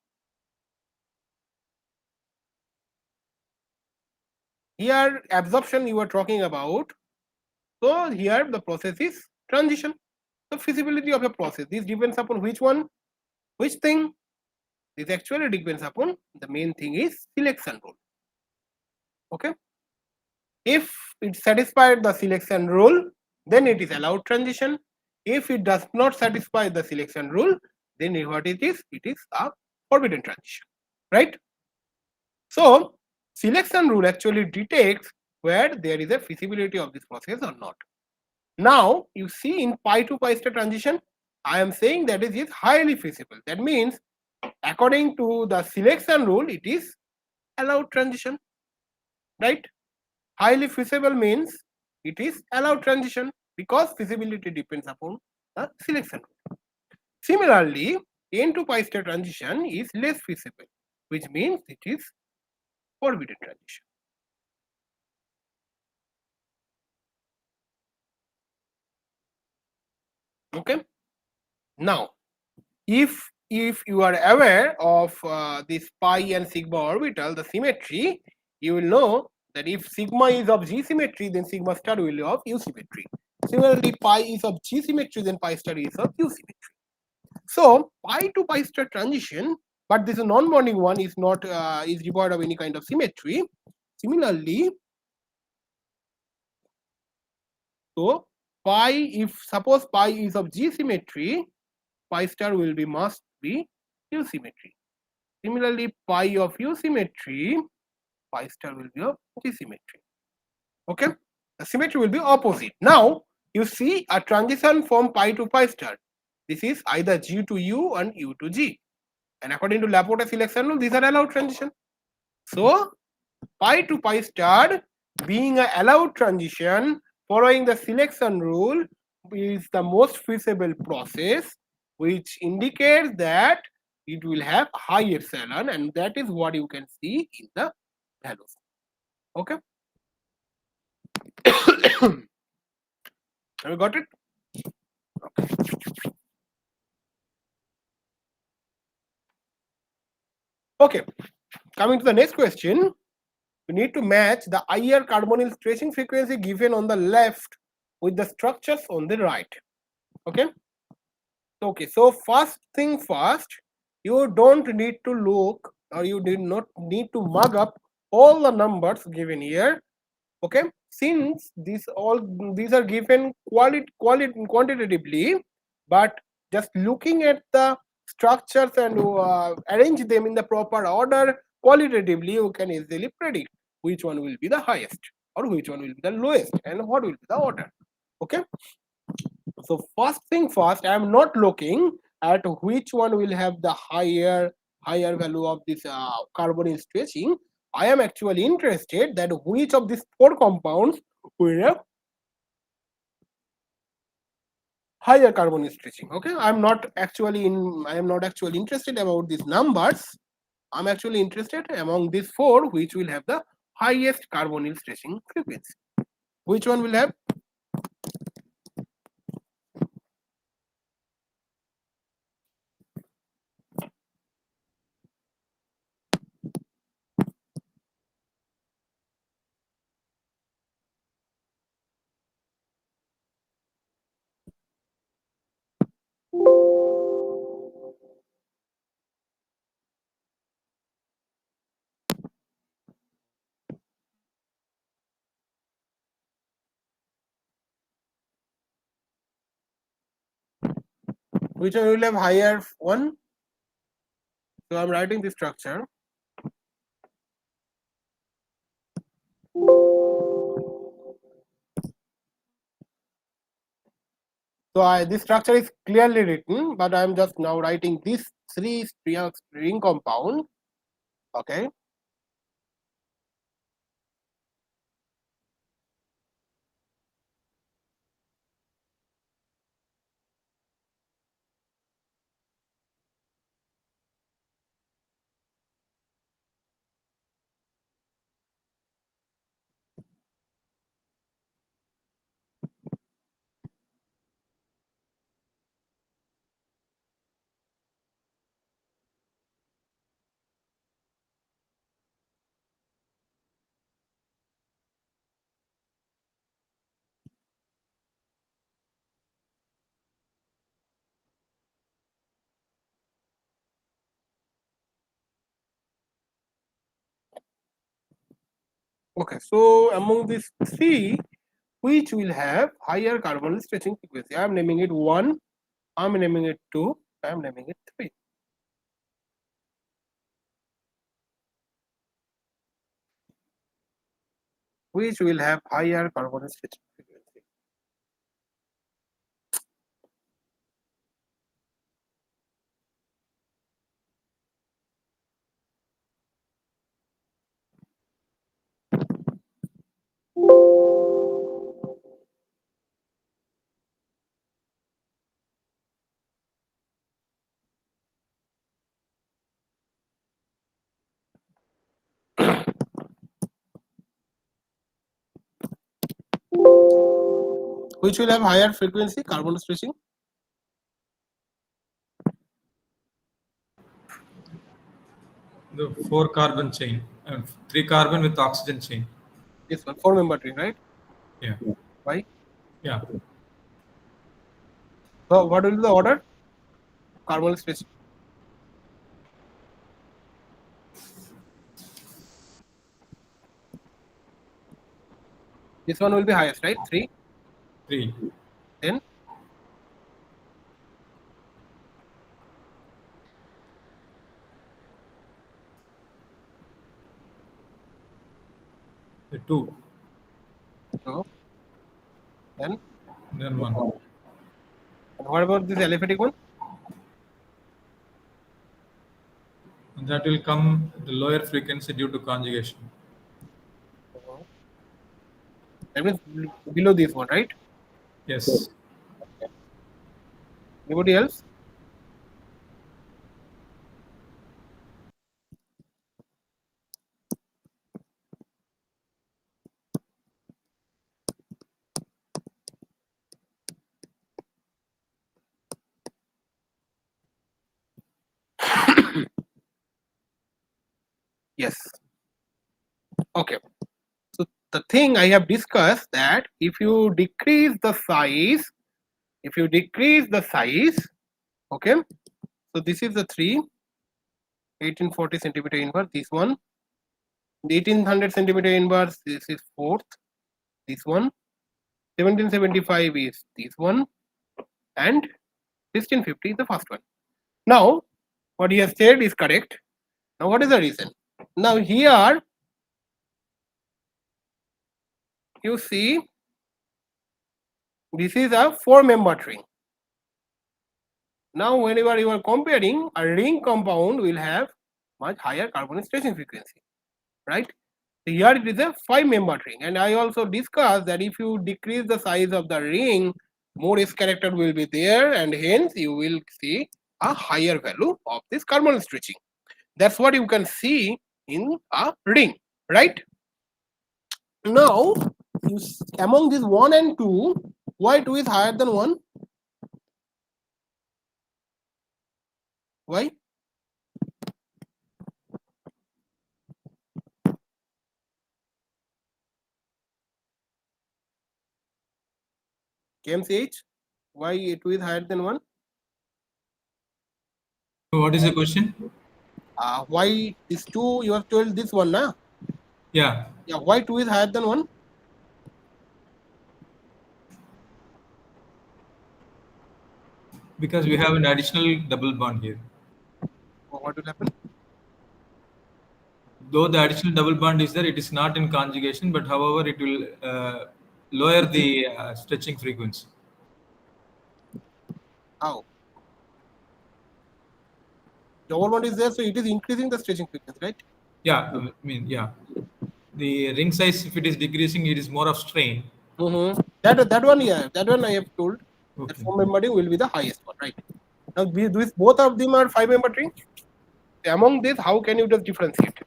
Here absorption you are talking about, so here the process is transition. The feasibility of a process, this depends upon which one, which thing? This actually depends upon the main thing is selection rule. Okay, if it satisfied the selection rule, then it is allowed transition. If it does not satisfy the selection rule, then what it is a forbidden transition, right? So selection rule actually detects where there is a feasibility of this process or not. Now you see in pi to pi star transition, I am saying that it is highly feasible. That means according to the selection rule, it is allowed transition, right? Highly feasible means it is allowed transition because feasibility depends upon the selection rule. Similarly, n to pi star transition is less feasible, which means it is forbidden transition. Okay. Now, if you are aware of this pi and sigma orbital, the symmetry, you will know that if sigma is of G symmetry, then sigma star will be of U symmetry. Similarly, pi is of G symmetry, then pi star is of U symmetry. So pi to pi star transition, but this non-bonding one is not is devoid of any kind of symmetry. Similarly, so pi, if suppose pi is of G symmetry, pi star will be must be U symmetry. Similarly, pi of U symmetry, pi star will be of G symmetry. Okay, the symmetry will be opposite. Now you see a transition from pi to pi star. This is either G to U and U to G, and according to Laporte selection rule, these are allowed transition. So pi to pi star being an allowed transition following the selection rule is the most feasible process, which indicates that it will have high epsilon, and that is what you can see in the values. Okay. Have you got it? Okay. Coming to the next question, we need to match the IR carbonyl stretching frequency given on the left with the structures on the right. Okay. Okay. So first thing first, you don't need to look, or you did not need to mug up all the numbers given here. Okay, since these are given quantitatively, but just looking at the structures and arrange them in the proper order qualitatively, you can easily predict which one will be the highest or which one will be the lowest and what will be the order. Okay, so first thing first, I am not looking at which one will have the higher value of this carbonyl stretching. I am actually interested that which of these four compounds will have higher carbonyl stretching. Okay, I am not actually interested about these numbers. I'm actually interested among these four which will have the highest carbonyl stretching frequency. Which one will have? Which one will have higher one? So I'm writing the structure. So this structure is clearly written, but I'm just now writing these three ring compound. Okay. Okay, so among these three, which will have higher carbonyl stretching frequency? I am naming it 1, I am naming it 2, I am naming it 3. Which will have higher carbonyl stretching frequency? Which will have higher frequency carbonyl stretching? The 4 carbon chain, 3 carbon with oxygen chain. This one, 4-member tree, right? Yeah. Why? Yeah. So what will be the order? Carbonyl stretching. This one will be highest, right? 3. 3. Then 2. so then Then 1. and what about this aliphatic one? And that will come the lower frequency due to conjugation. That means below this one, right? Yes. Anybody else? Yes. Okay. So the thing I have discussed that if you decrease the size, okay. So this is the 3, 1840 centimeter inverse. This one, the 1800 centimeter inverse. This is 4th. This one, 1775 is this one, and 1650 is the first one. Now, what he has said is correct. Now, what is the reason? Now here you see this is a 4-member ring. Now, whenever you are comparing, a ring compound will have much higher carbon stretching frequency, right? So here it is a 5-member ring, and I also discussed that if you decrease the size of the ring, more S character will be there, and hence you will see a higher value of this carbon stretching. That's what you can see in a ring, right? Now, among these 1 and 2, why 2 is higher than 1? Why? KMCH, why 2 is higher than 1? So what is the question? Why this 2, you have told this one, na? Yeah. Yeah, why 2 is higher than 1? Because we have an additional double bond here. What will happen? Though the additional double bond is there, it is not in conjugation, but however, it will lower the stretching frequency. How? Double bond is there, so it is increasing the stretching frequency, right? Yeah, I mean, yeah. The ring size, if it is decreasing, it is more of strain. That one, yeah, that one I have told. That Okay. 4-member ring will be the highest one, right? Now, these both of them are 5-member ring. Among this, how can you just differentiate?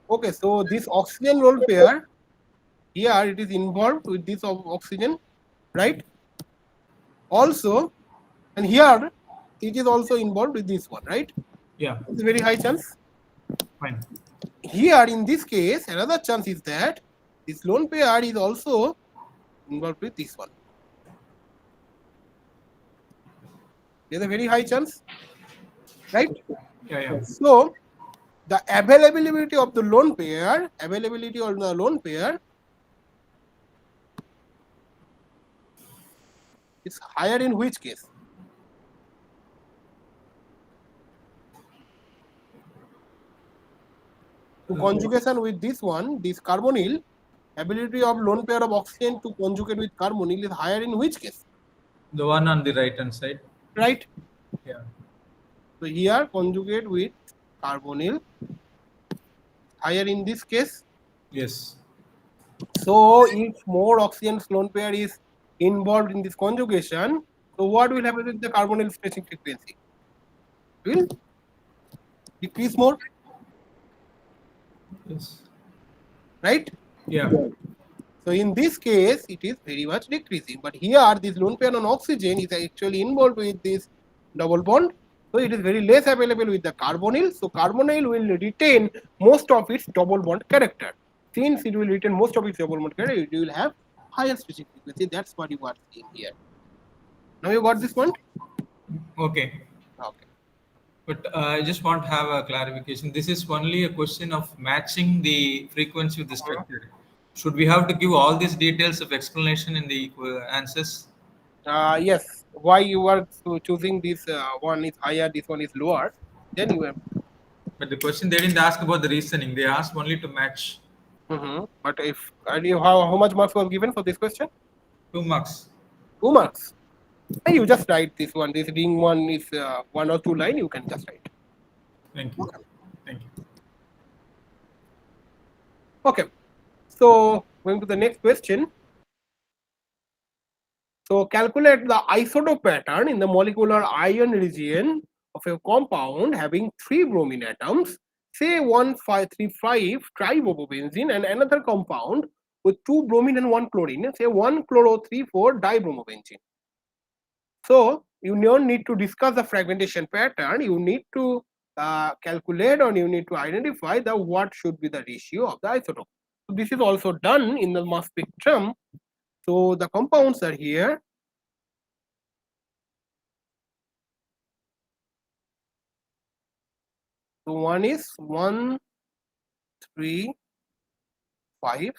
Okay, so this oxygen lone pair, here it is involved with this oxygen, right? Also, and here it is also involved with this one, right? Yeah, It's a very high chance. fine. Here in this case, another chance is that this lone pair is also involved with this one. There's a very high chance, right? Yeah. So the availability of the lone pair, is higher in which case? To conjugation with this one, this carbonyl, ability of lone pair of oxygen to conjugate with carbonyl is higher in which case? The one on the right hand side. Right? Yeah. So here conjugate with carbonyl higher in this case. Yes. So if more oxygen lone pair is involved in this conjugation, so what will happen with the carbonyl stretching frequency? Will decrease more, Yes. right? Yeah. So in this case, it is very much decreasing. But here, this lone pair on oxygen is actually involved with this double bond. So it is very less available with the carbonyl. So carbonyl will retain most of its double bond character. Since it will retain most of its double bond character, it will have higher stretching frequency. That's what you are seeing here. Now you got this point? Okay. Okay. But I just want to have a clarification. This is only a question of matching the frequency with the structure. Should we have to give all these details of explanation in the answers? Yes. Why you are choosing this one is higher, this one is lower? Then you have. But the question they didn't ask about the reasoning. They asked only to match. But if how much marks was given for this question? 2 marks. 2 marks. You just write this one. This ring one is 1 or 2 line. You can just write. Thank you. Thank you. Okay. So going to the next question. So calculate the isotope pattern in the molecular ion region of a compound having 3 bromine atoms, say 1535 tribropobenzene, and another compound with 2 bromine and 1 chlorine, say 1-chloro-3,4 dibromobenzene. So you don't need to discuss the fragmentation pattern. You need to calculate, or you need to identify the what should be the ratio of the isotope. So this is also done in the mass spectrum. So the compounds are here. So one is 1, 3, 5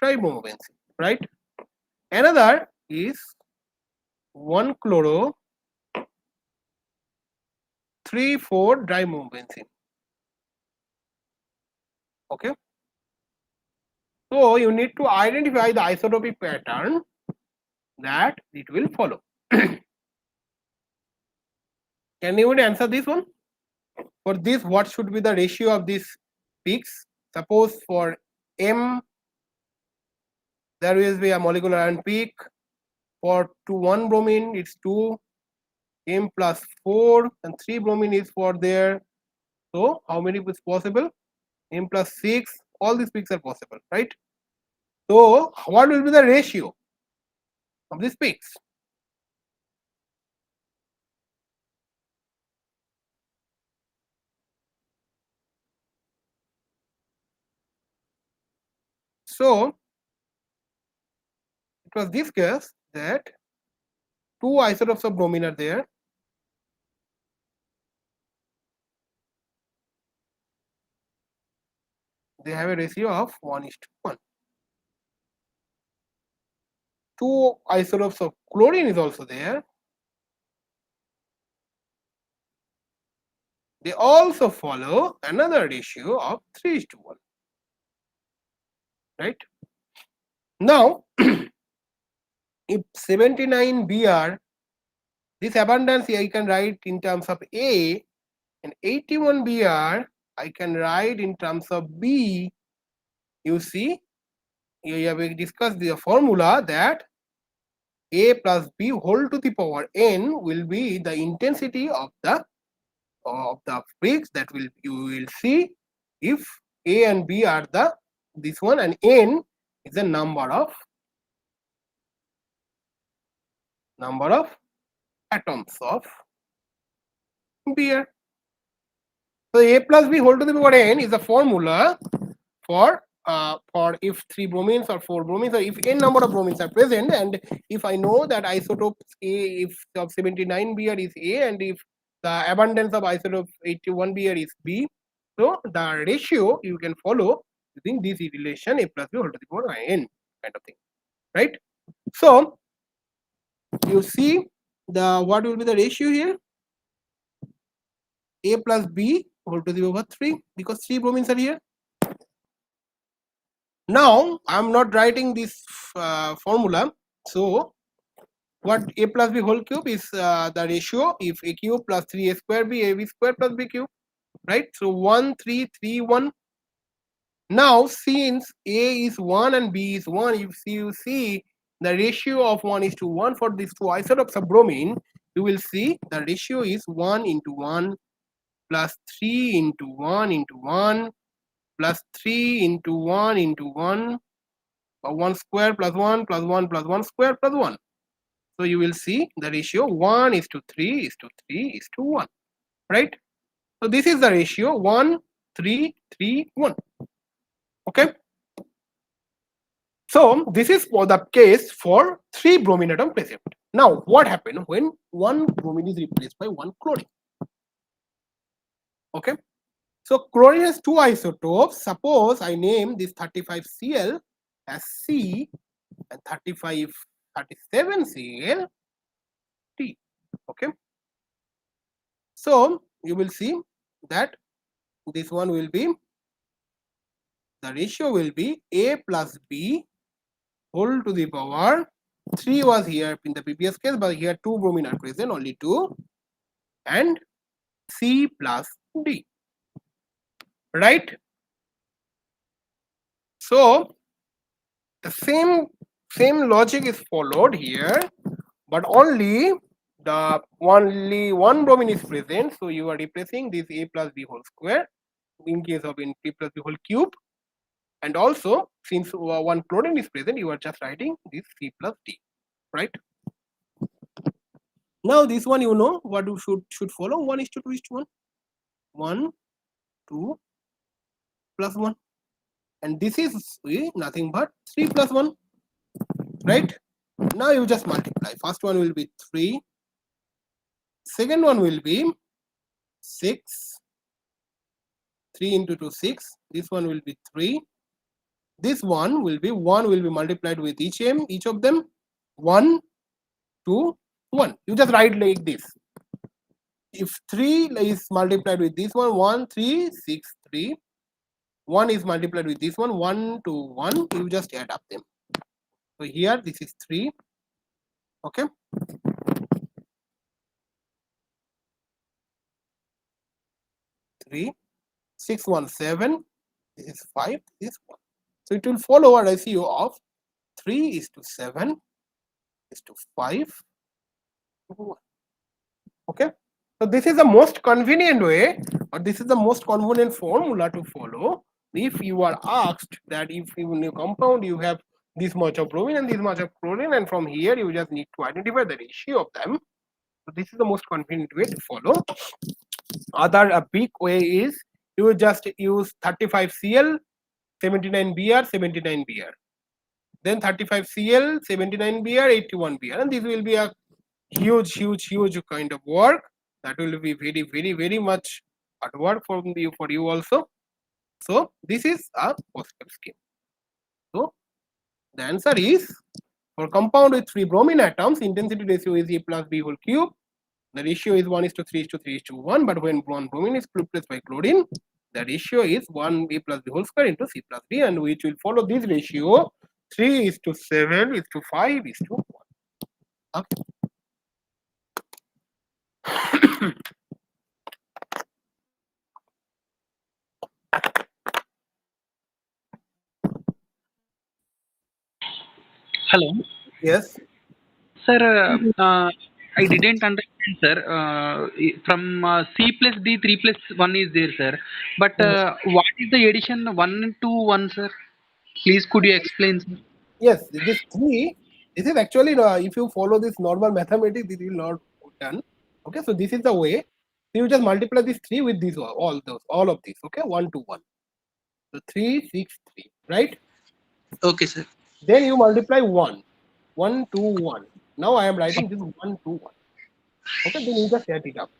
tribomobenzene, right? Another is 1-chloro 3,4 dimobenzene. Okay. So you need to identify the isotopic pattern that it will follow. Can you answer this one? For this, what should be the ratio of these peaks? Suppose for M, there will be a molecular ion peak. For 1 bromine, it's 2, M plus 4, and 3 bromine is for there. So how many is possible? M plus 6, all these peaks are possible, right? So what will be the ratio of these peaks? So it was discussed that 2 isotopes of bromine are there. They have a ratio of 1:1. 2 isotopes of chlorine is also there. They also follow another ratio of 3:1. Right? Now, if 79 Br, this abundance I can write in terms of A, and 81 Br I can write in terms of B. You see, here we discussed the formula that A plus B whole to the power n will be the intensity of the peaks that you will see if A and B are this one, and n is the number of atoms of Br. So A plus B whole to the power n is the formula for if 3 bromines or 4 bromines, or if n number of bromines are present, and if I know that isotopes A, if of 79 Br is A, and if the abundance of isotope 81 Br is B, so the ratio you can follow using this relation A plus B whole to the power n kind of thing, right? So you see what will be the ratio here? A plus B whole to the power 3, because 3 bromines are here. Now I'm not writing this formula. So what A plus B whole cube is the ratio if A cube plus 3A square B, AB square plus B cube, right? So 1, 3, 3, 1. Now since A is 1 and B is 1, you see the ratio of 1:1 for these 2 isotopes of bromine, you will see the ratio is 1:1 plus 3:1:1 plus 3:1:1, or 1 square plus 1 plus 1 plus 1 square plus 1. So you will see the ratio 1:3:3:1, right? So this is the ratio 1:3:3:1. Okay. So this is for the case for 3 bromine atom present. Now what happened when one bromine is replaced by one chlorine? Okay, so chlorine has two isotopes. Suppose I name this 35Cl as C and 37Cl T. Okay, so you will see that this one will be, the ratio will be A plus B whole to the power 3 was here in the previous case, but here 2 bromine are present, only 2, and C plus D, right? So the same logic is followed here, but only one bromine is present, so you are replacing this A plus B whole square in case of in P plus B whole cube, and also since one chlorine is present, you are just writing this C plus D, right? Now this one, you know what you should follow, 1:2:1, 1 2 plus 1, and this is nothing but 3 plus 1, right? Now you just multiply. First one will be 3, second one will be 6, 3 into 2 6, this one will be 3, this one will be multiplied with each of them 1 2 1. You just write like this. If 3 is multiplied with this one, 1 3 6 3, 1 is multiplied with this one, 1 2 1, you just add up them. So here this is 3, okay, 3 6 1 7, this is 5, this is 1. So it will follow a ratio of 3:7 to 5 to 1. Okay, so this is the most convenient way, or this is the most convenient formula to follow if you are asked that if in your compound you have this much of bromine and this much of chlorine, and from here you just need to identify the ratio of them. So this is the most convenient way to follow. Other a big way is you just use 35Cl 79Br 79Br, then 35Cl 79Br 81Br, and this will be a huge kind of work that will be very much hard work for you also. So this is a positive scheme. So the answer is, for compound with 3 bromine atoms, intensity ratio is A plus B whole cube. The ratio is 1:3:3:1, but when one bromine is replaced by chlorine, the ratio is 1 A plus B whole square into C plus D, and which will follow this ratio 3:7:5:1. Okay. Hello, Yes. sir. I didn't understand, sir. From C plus D, 3 plus 1 is there, sir. But what is the addition 1 to 1, sir? Please, could you explain, sir? Yes, this 3, this is actually, if you follow this normal mathematics, this will not done. Okay, so this is the way. So you just multiply this 3 with these all of these. Okay, 1 to 1. So 3 6 3, right? Okay, sir. Then you multiply 1 1 2 1. Now I am writing this 1 2 1. Okay, then you just add it up.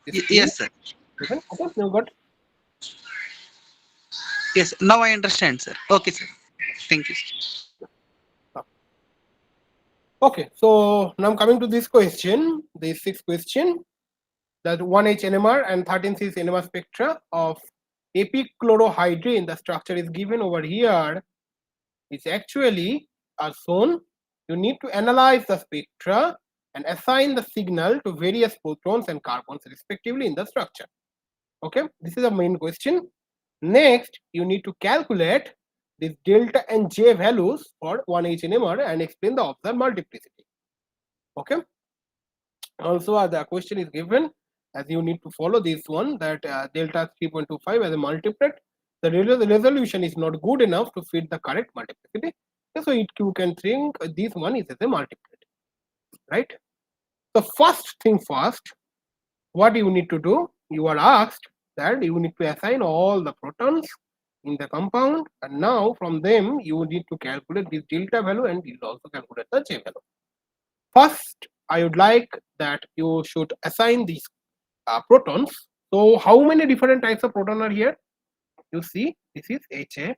This 3, Yes, sir. 7. Okay, you got. Yes, now I understand, sir. Okay, sir. Thank you, sir. Okay, so now coming to this question, the sixth question, that 1H NMR and 13C NMR spectra of epichlorohydrin, the structure is given over here, is actually are shown. You need to analyze the spectra and assign the signal to various protons and carbons respectively in the structure. Okay, this is the main question. Next, you need to calculate this delta and J values for 1H NMR and explain the observed multiplicity. Okay. Also, the question is given as you need to follow this one, that delta 3.25 as a multiplet. The resolution is not good enough to fit the correct multiplicity. So you can think this one is as a multiplet, right? So first thing first, what you need to do, you are asked that you need to assign all the protons in the compound, and now from them you need to calculate this delta value and you will also calculate the J value. First, I would like that you should assign these protons. So how many different types of proton are here? You see, this is HA,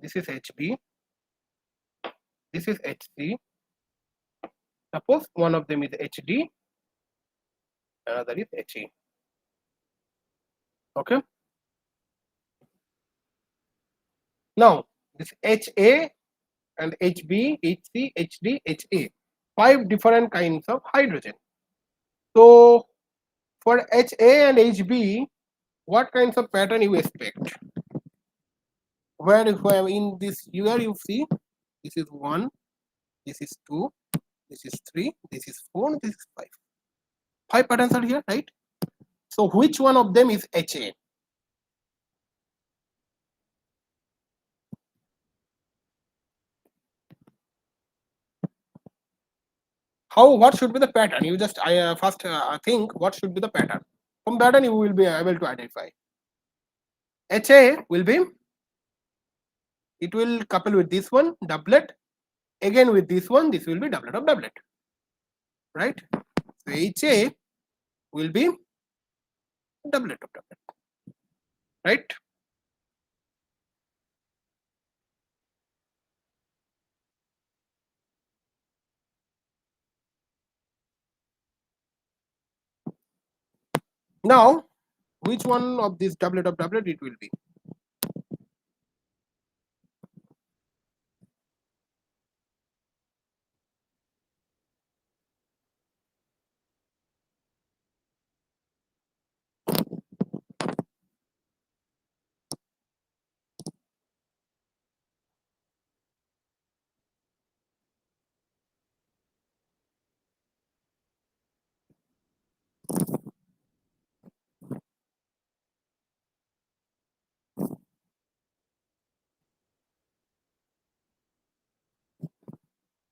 this is HB, this is HC. Suppose one of them is HD, another is HE. Okay. Now this HA and HB, HC, HD, HA, 5 different kinds of hydrogen. So for HA and HB, what kinds of pattern you expect? Where if I am in this here, you see this is 1, this is 2, this is 3, this is 4, this is 5. 5 patterns are here, right? So which one of them is HA? What should be the pattern? You just first think what should be the pattern. From pattern you will be able to identify. HA will be, it will couple with this one, doublet, again with this one, this will be doublet of doublet, right? So HA will be doublet of doublet, right? Now, which one of this doublet of doublet it will be?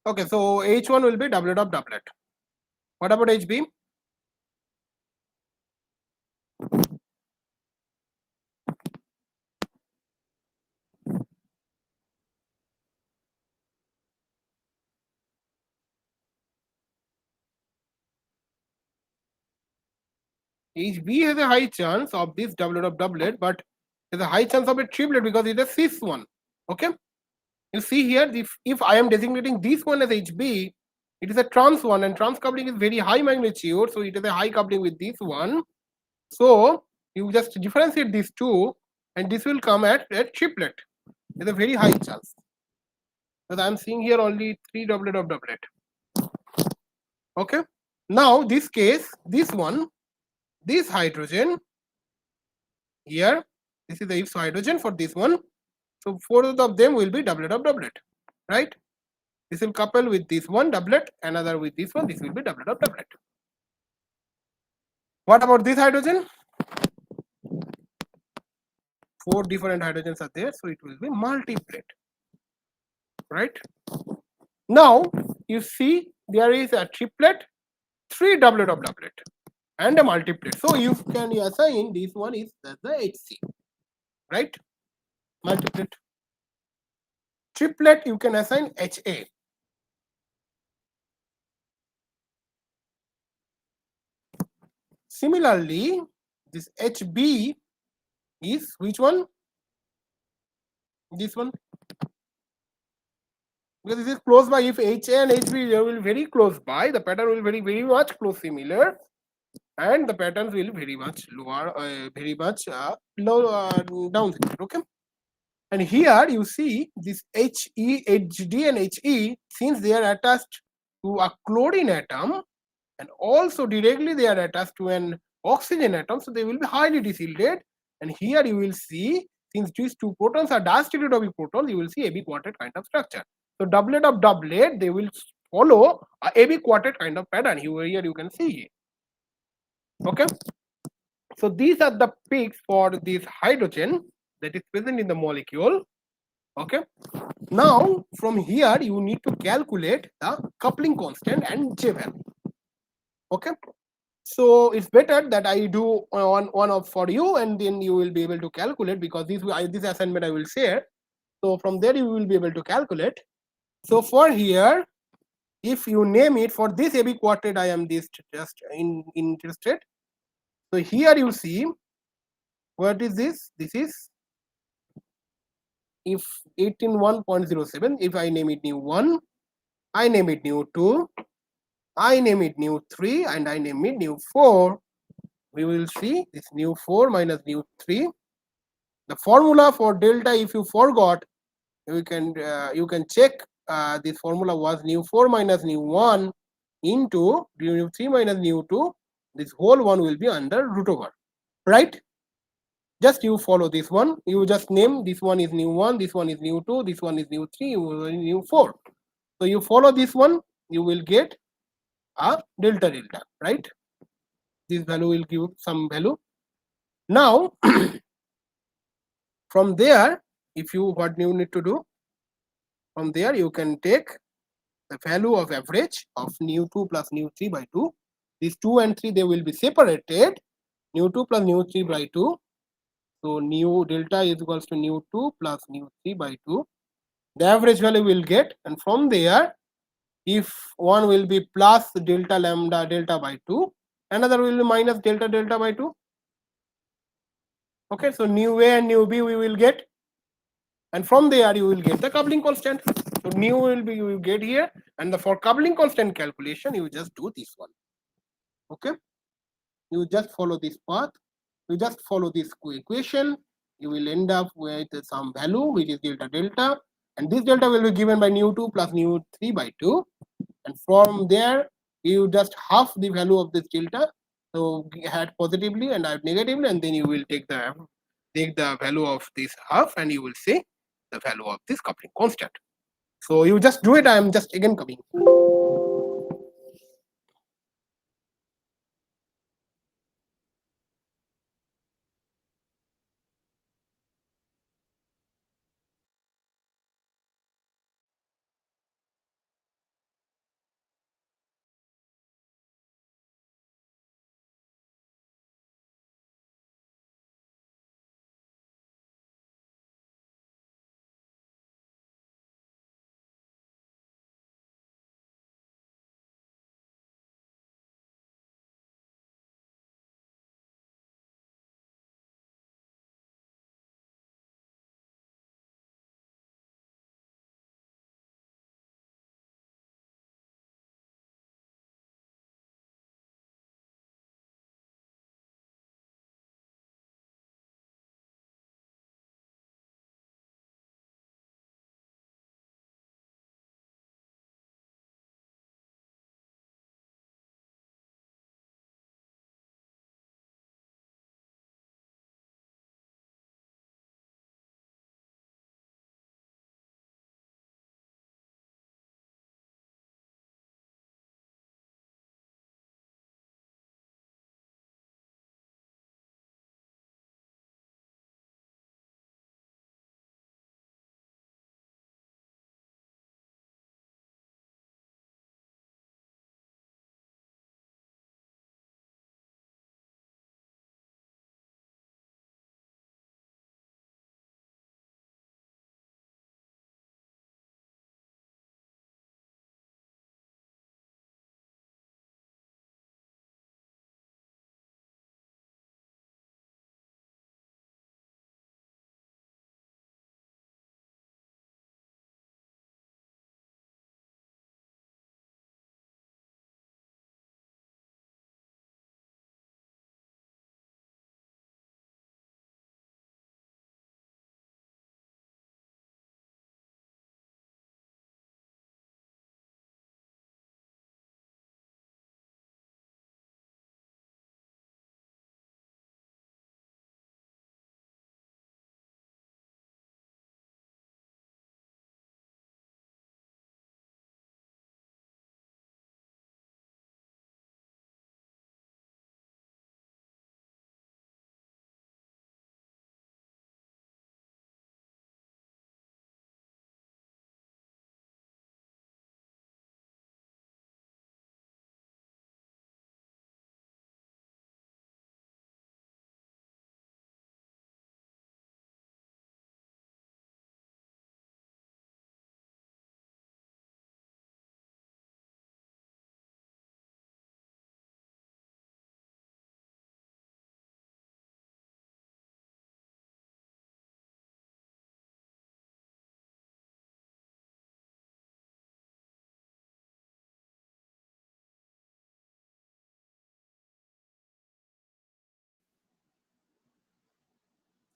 Okay, so H1 will be doublet of doublet. What about HB? HB has a high chance of this doublet of doublet, but there's a high chance of a triplet because it's a cis one. Okay. You see here, if I am designating this one as HB, it is a trans one, and trans coupling is very high magnitude, so it is a high coupling with this one. So you just differentiate these two, and this will come at a triplet with a very high chance. Because I am seeing here only 3 doublet of doublet. Okay. Now this case, this one, this hydrogen here, this is the if hydrogen for this one. So 4 of them will be doublet of doublet, right? This will couple with this one doublet, another with this one, this will be doublet of doublet. What about this hydrogen? 4 different hydrogens are there, so it will be multiplet, right? Now you see there is a triplet, 3 doublet of doublet, and a multiplet. So you can assign this one is the HC, right? Multiplet. Triplet you can assign HA. Similarly, this HB is which one? This one. Because this is close by. If HA and HB will be very close by, the pattern will be very much close similar, and the patterns will be very much lower, very much low down. Okay. And here you see this HE, HD, and HE, since they are attached to a chlorine atom, and also directly they are attached to an oxygen atom, so they will be highly dishilted. And here you will see, since these two protons are diastereotopic protons, you will see AB quartet kind of structure. So doublet of doublet, they will follow a AB quartet kind of pattern. Here you can see. Okay. So these are the peaks for this hydrogen that is present in the molecule. Okay. Now from here you need to calculate the coupling constant and J value. Okay. So it's better that I do one of for you, and then you will be able to calculate, because this assignment I will share. So from there you will be able to calculate. So for here, if you name it for this AB quartet, I am this just interested. So here you see, what is this? This is, if 18.1.07, if I name it new 1, I name it new 2, I name it new 3, and I name it new 4. We will see this new 4 minus new 3. The formula for delta, if you forgot, you can check. This formula was new 4 minus new 1 into new 3 minus new 2. This whole one will be under root over, right? Just you follow this one. You just name this one is new 1, this one is new 2, this one is new 3, new 4. So you follow this one, you will get a delta, right? This value will give some value. Now from there, if you, what you need to do, from there you can take the value of average of new 2 plus new 3 by 2. These 2 and 3, they will be separated. New 2 plus new 3 by 2. So new delta is equals to new 2 plus new 3 by 2. The average value will get, and from there, if one will be plus delta lambda delta by 2, another will be minus delta delta by 2. Okay, so new A and new B we will get, and from there you will get the coupling constant. So new will be, you will get here, and for coupling constant calculation, you just do this one. Okay, you just follow this path, you just follow this equation, you will end up with some value which is delta delta, and this delta will be given by new 2 plus new 3 by 2, and from there you just half the value of this delta, so add positively and add negatively, and then you will take the value of this half, and you will see the value of this coupling constant. So you just do it. I am just again coming.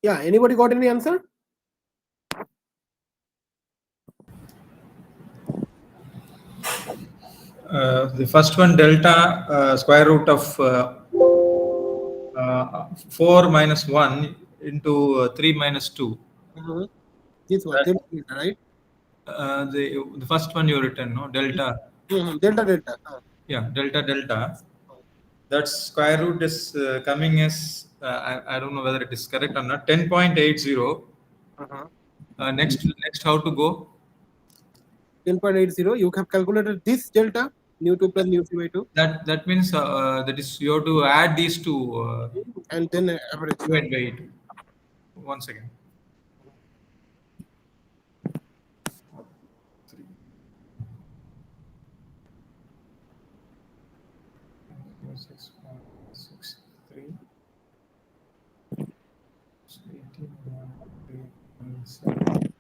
Yeah, anybody got any answer? The first one, delta square root of 4 minus 1 into 3 minus 2. Mm-hmm. This one, That, delta, right? the first one you written, no? Delta. Mm-hmm. Delta. Yeah, delta. That square root is coming as, I don't know whether it is correct or not, 10.80. Uh-huh. Next, how to go? 10.80. You have calculated this delta, nu 2 plus nu 3 by 2, That means that is you have to add these two, and then average. divide by 8. One second. 6.63. 18.317.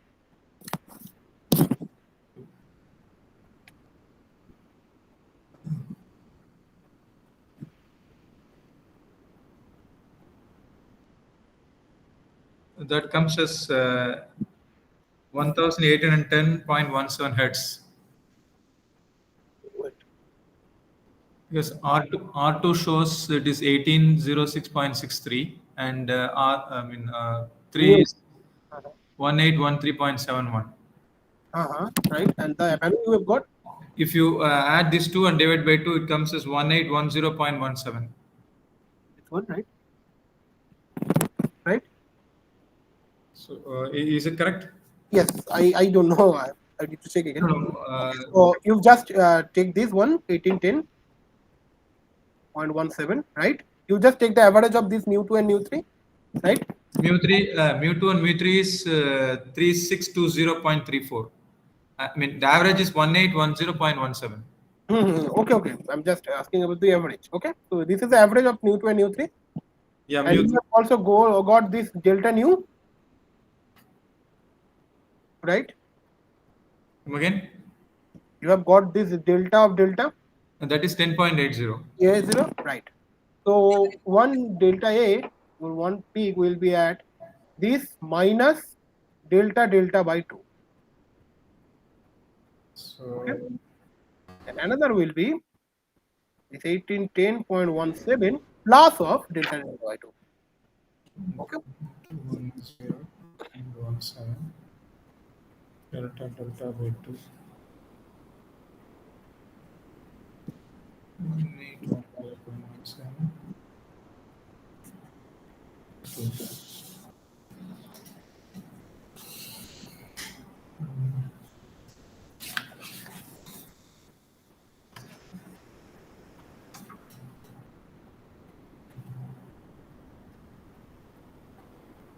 That comes as 1810.17 hertz. Wait. Because R2 shows it is 1806.63, and 3 Nu. is 1813.71. Right. And the value you have got. If you add these two and divide by 2, it comes as 1810.17. This one, right? Right. So is it correct? Yes. I don't know. I need to check again. No, no, Okay. So you just take this one, 1810.17, right? You just take the average of this nu 2 and nu 3, right? mu2 and mu3 is 3620.34. I mean, the average is 1810.17. Okay. I'm just asking about the average. Okay. So this is the average of nu 2 and nu 3. Yeah, And you mu3. have also got this delta nu, right? Come again? You have got this delta of delta That is 10.80. A0, right? So one delta A or one peak will be at this minus delta by 2. So Okay. And another will be this 1810.17 plus of delta by 2. Okay. 10.17 delta by 2. 1810.17.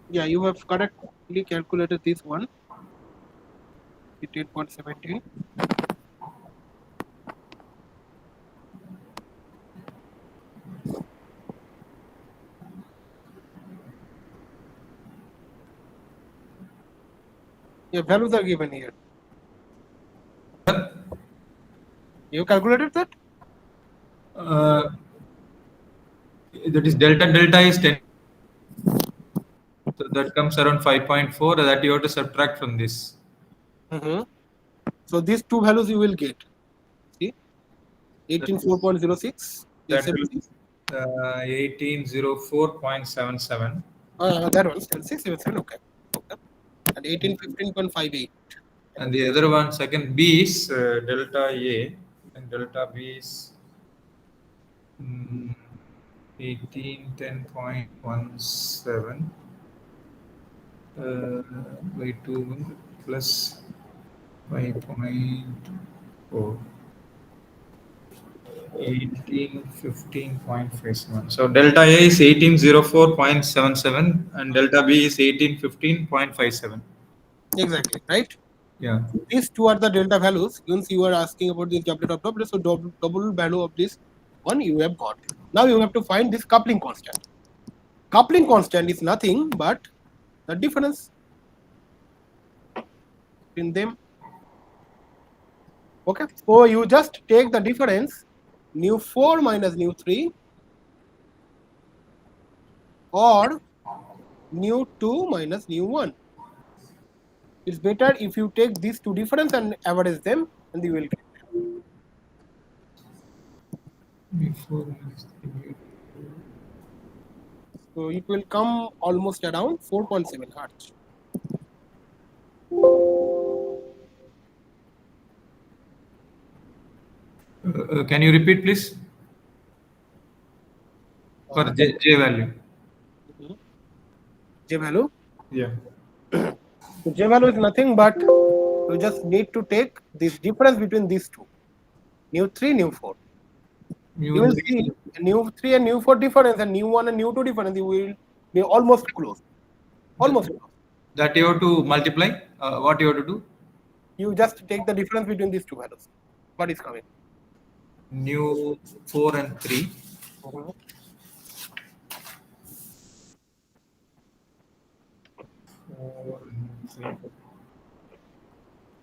Yeah, you have correctly calculated this one. 18.17. Yeah, values are given here. You calculated that? Uh, that is delta is 10. So that comes around 5.4. That you have to subtract from this. So these two values you will get. See, 18.06. That will 1804.77. That one, 677. Okay. And 1815.58. And the other one, second B is delta A, and delta B is 1810.17 by 2 plus 5.4. 1815.57. So delta A is 1804.77 and delta B is 1815.57. Exactly, right? Yeah. These two are the delta values. Since you are asking about this W, so double value of this one you have got. Now you have to find this coupling constant. Coupling constant is nothing but the difference between them. Okay, so you just take the difference nu 4 minus nu 3 or nu 2 minus nu 1. It's better if you take these two difference and average them, and you will get. Before minus 3. So it will come almost around 4.7 hertz. Can you repeat, please? For J value. J value. Yeah. So J value is nothing but you just need to take this difference between these two, nu 3, nu 4. You Mu will 3. see nu 3 and nu 4 difference and nu 1 and nu 2 difference. You will be almost close. Almost close. That you have to multiply. What you have to do? You just take the difference between these two values. What is coming? Nu 4 and 3. Mhm. 4 and 3.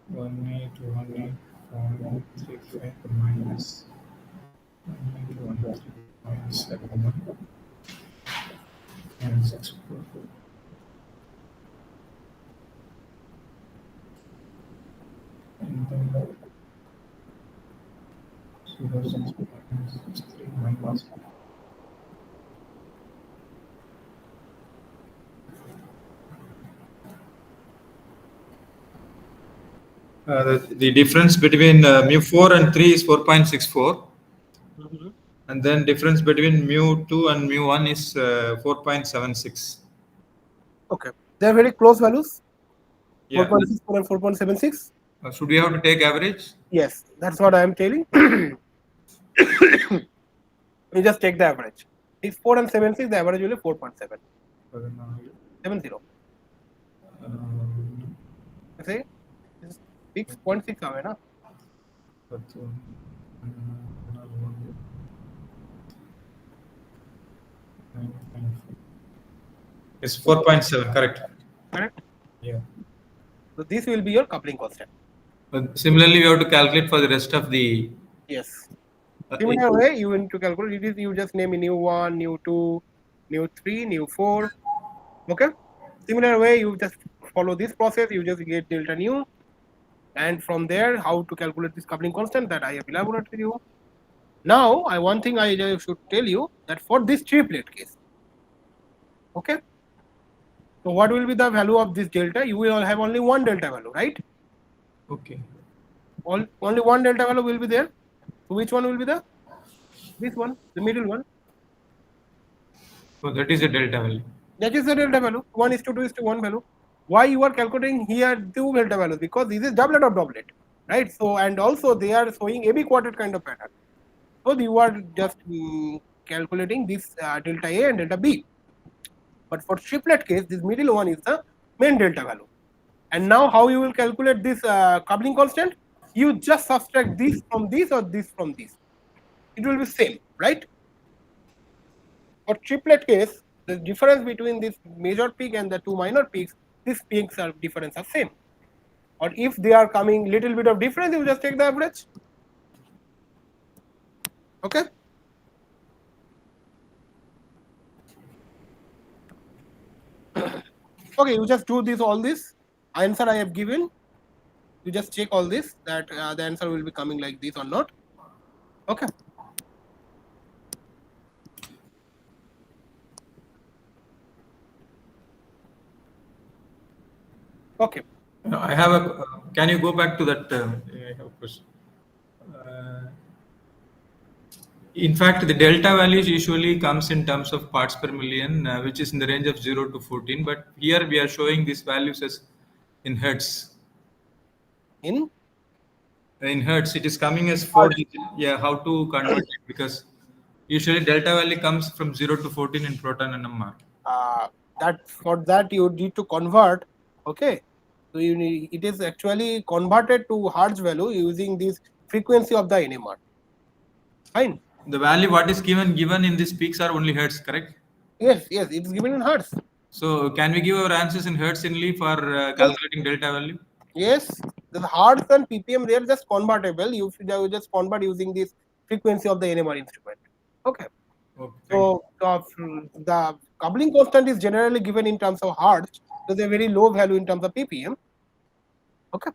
1, 8, 1, 8, 5, 3, 5 minus 1, 8, 1, 3, minus 7, 1, and 6, 4. And then 0, 6, minus 6, 3, minus. The difference between mu 4 and 3 is 4.64. And then difference between mu 2 and mu 1 is 4.76. Okay. They are very close values. Yeah. 4.64 and 4.76. Should we have to take average? Yes, that's what I am telling. You just take the average. If 4 and 7.6, the average will be 4.7. 70. You see? 6.6 away, na? It's 4.7, correct? Correct? Yeah. So this will be your coupling constant. But similarly, we have to calculate for the rest of the. Yes. Similar way, you need to calculate. It is you just name nu 1, nu 2, nu 3, nu 4. Okay. Similar way, you just follow this process. You just get delta nu, and from there, how to calculate this coupling constant that I have elaborated with you. Now, one thing I should tell you that for this triplet case, okay. So what will be the value of this delta? You will have only one delta value, right? Okay. Only one delta value will be there. So which one will be this one, the middle one? So that is a delta value. That is the delta value. 1:2:1 value. Why you are calculating here two delta values? Because this is doublet of doublet, right? So and also they are showing AB quartet kind of pattern. So you are just calculating this delta A and delta B. But for triplet case, this middle one is the main delta value. And now how you will calculate this coupling constant? You just subtract this from this or this from this. It will be same, right? For triplet case, the difference between this major peak and the two minor peaks, these peaks are difference are same. Or if they are coming little bit of difference, you just take the average. Okay. Okay, you just do this all this answer I have given. You just check all this that the answer will be coming like this or not. Okay. Okay. No, I have a. Can you go back to that? I have a question. In fact, the delta values usually comes in terms of parts per million, which is in the range of 0 to 14. But here we are showing these values as in hertz. In hertz, it is coming as 4 digit. Yeah, how to convert it? Because usually delta value comes from 0 to 14 in proton and NMR. That for that you need to convert. Okay. So you need, it is actually converted to hertz value using this frequency of the NMR. Fine. The value what is given in these peaks are only hertz, correct? Yes, it is given in hertz. So can we give our answers in hertz only for calculating delta value? Yes, the hertz and ppm they are just convertible. You just convert using this frequency of the NMR instrument. Okay. Okay, So the coupling constant is generally given in terms of hertz, so they are very low value in terms of ppm. Okay.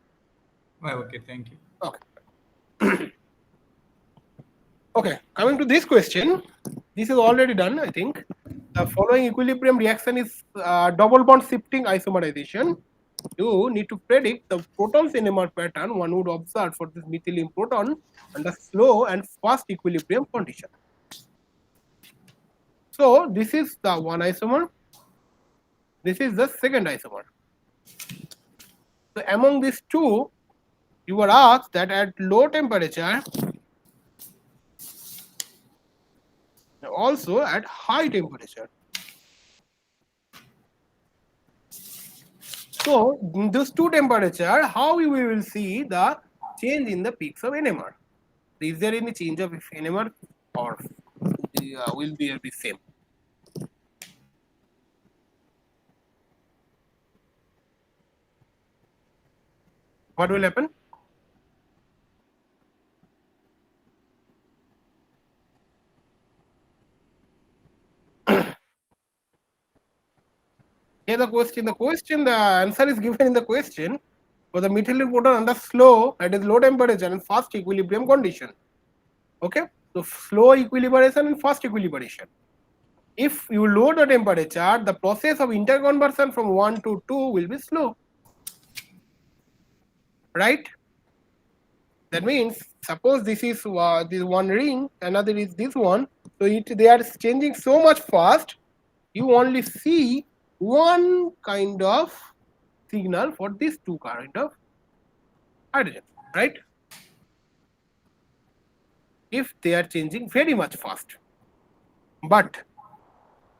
Okay, thank you. Okay. Okay, coming to this question, this is already done, I think. The following equilibrium reaction is double bond shifting isomerization. You need to predict the proton's NMR pattern one would observe for this methylene proton under slow and fast equilibrium condition. So this is the one isomer, this is the second isomer. So among these two, you were asked that at low temperature, also at high temperature. So in those two temperature, how we will see the change in the peaks of NMR? Is there any change of NMR or will be the same? What will happen? Here the question, the answer is given in the question for the methylene proton under slow, that is low temperature and fast equilibrium condition. Okay, so slow equilibration and fast equilibration. If you lower the temperature, the process of interconversion from 1 to 2 will be slow, right? That means suppose this is this one ring, another is this one, so they are changing so much fast, you only see one kind of signal for these two kind of hydrogen, right? If they are changing very much fast, but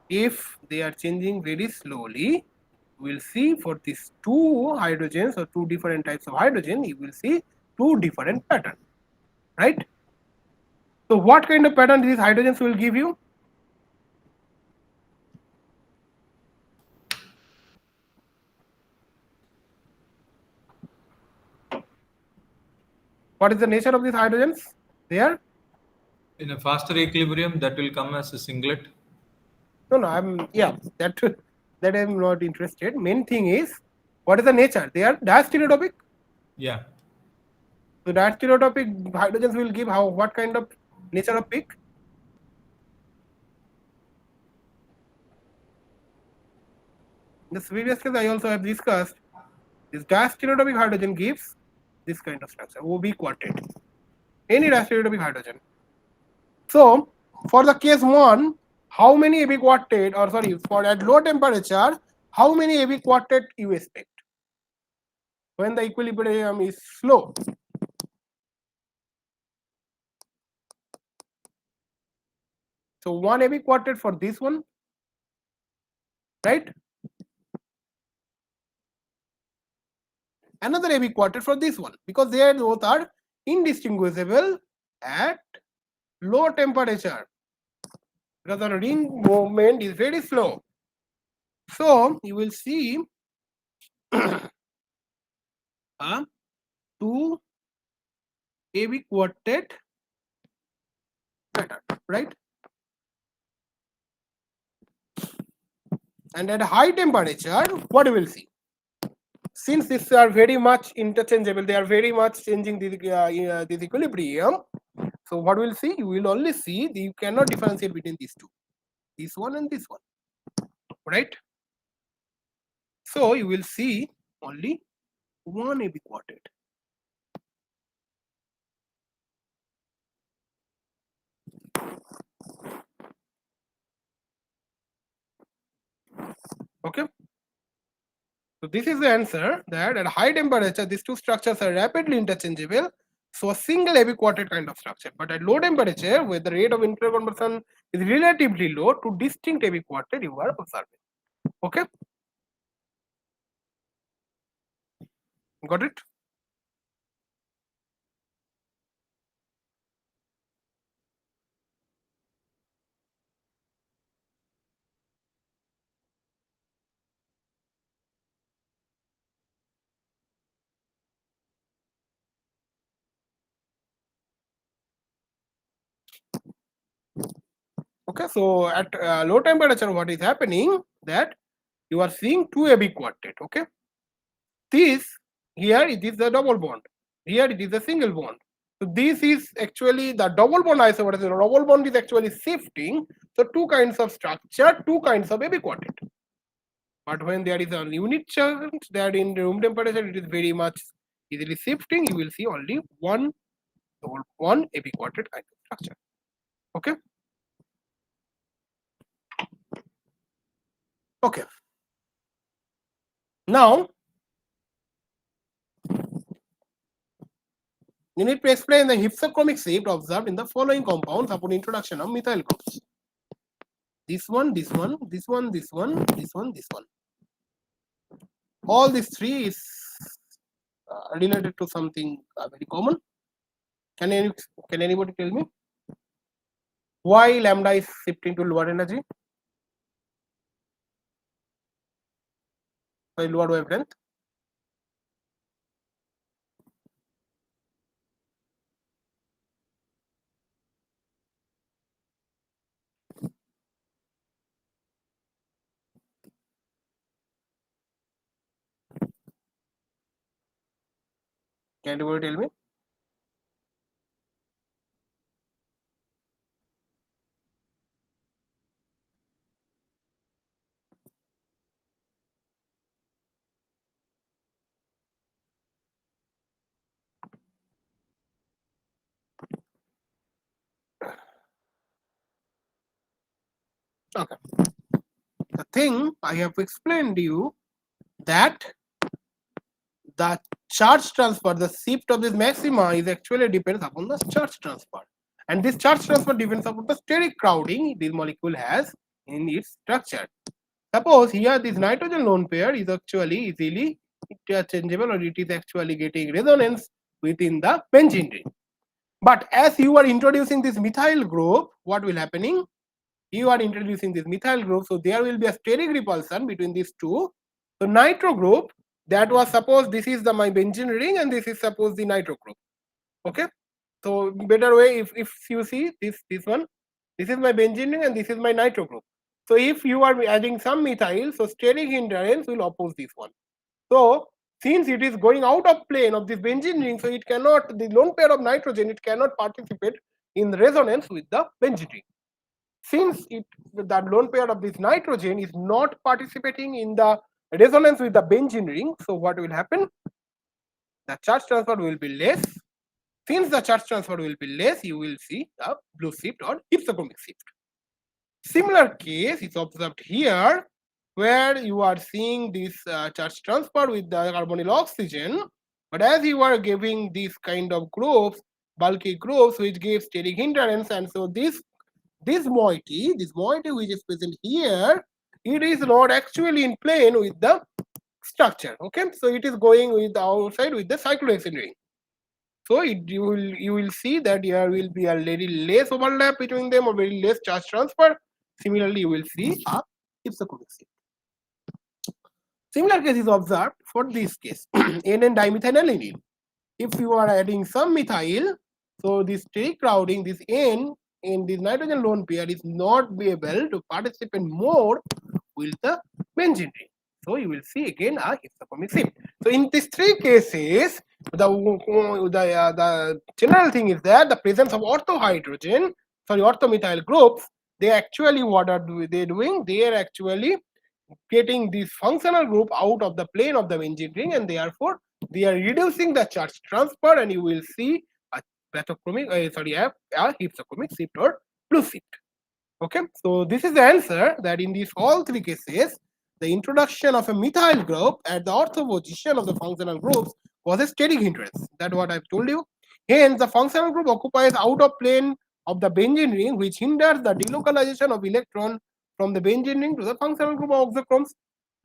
if they are changing very slowly, we'll see for these two hydrogens or two different types of hydrogen, you will see two different patterns, right? So what kind of pattern these hydrogens will give you? What is the nature of these hydrogens? They are In a faster equilibrium, that will come as a singlet. no, I'm that I'm not interested. Main thing is what is the nature? They are diastereotopic. Yeah. So diastereotopic hydrogens will give what kind of nature of peak? In the previous case, I also have discussed this diastereotopic hydrogen gives this kind of structure, OB quartet. Any diastereotopic hydrogen. So for the case 1, how many AB quartet, or sorry, for at low temperature, how many AB quartet you expect when the equilibrium is slow? So 1 AB quartet for this one, right? Another AB quartet for this one, because they both are indistinguishable at low temperature, because the ring movement is very slow. So you will see two AB quartet pattern, right? And at high temperature, what you will see? Since these are very much interchangeable, they are very much changing this equilibrium. So what we'll see? You will only see you cannot differentiate between these two, this one and this one, right? So you will see only one AB quartet. Okay. So this is the answer, that at high temperature, these two structures are rapidly interchangeable. So a single AB quartet kind of structure. But at low temperature, where the rate of interconversion is relatively low, two distinct AB quartet you are observing. Okay. Got it? Okay. So at low temperature, what is happening that you are seeing two AB quartet. Okay, this here it is the double bond. Here it is a single bond. So this is actually the double bond isomer. The double bond is actually shifting. So two kinds of structure, two kinds of AB quartet. But when there is a unit charge that in room temperature it is very much easily shifting, you will see only one AB quartet kind of structure. Okay. Okay. Now you need to explain the hypsochromic shift observed in the following compounds upon introduction of methyl groups. This one, this one, this one, this one, this one, this one. All these three is related to something very common. Can anybody tell me why lambda is shifting to lower energy? By lower wavelength? Can anybody tell me? Okay. The thing I have explained to you that the charge transfer, the shift of this maxima is actually depends upon the charge transfer. And this charge transfer depends upon the steric crowding this molecule has in its structure. Suppose here this nitrogen lone pair is actually easily interchangeable, or it is actually getting resonance within the benzene ring. But as you are introducing this methyl group, what will happening? You are introducing this methyl group, so there will be a steric repulsion between these two. So nitro group, that was suppose this is the my benzene ring and this is suppose the nitro group. Okay, so better way, if you see this one, this is my benzene ring and this is my nitro group. So if you are adding some methyl, so steric hindrance will oppose this one. So since it is going out of plane of this benzene ring, so it cannot, the lone pair of nitrogen, it cannot participate in resonance with the benzene ring. Since the lone pair of this nitrogen is not participating in the resonance with the benzene ring, so what will happen? The charge transfer will be less. Since the charge transfer will be less, you will see the blue shift or hypsochromic shift. Similar case is observed here, where you are seeing this charge transfer with the carbonyl oxygen, but as you are giving these kind of groups, bulky groups, which gives steric hindrance, and so this moiety which is present here, it is not actually in plane with the structure. Okay, so it is going with the outside with the cyclohexane ring. So you will see that there will be a very less overlap between them, or very less charge transfer. Similarly, you will see a hypsochromic shift. Similar case is observed for this case, N and dimethylaniline. If you are adding some methyl, so this steric crowding, this N in this nitrogen lone pair is not be able to participate more with the benzene ring. So you will see again a hypsochromic shift. So in these three cases, the general thing is that the presence of orthomethyl groups, they actually, what are they doing? They are actually getting this functional group out of the plane of the benzene ring, and therefore they are reducing the charge transfer, and you will see a bathochromic, a hypsochromic shift or blue shift. Okay, so this is the answer, that in these all three cases, the introduction of a methyl group at the ortho position of the functional groups was a steric hindrance. That's what I've told you. Hence, the functional group occupies out of plane of the benzene ring, which hinders the delocalization of electron from the benzene ring to the functional group of oxochromes,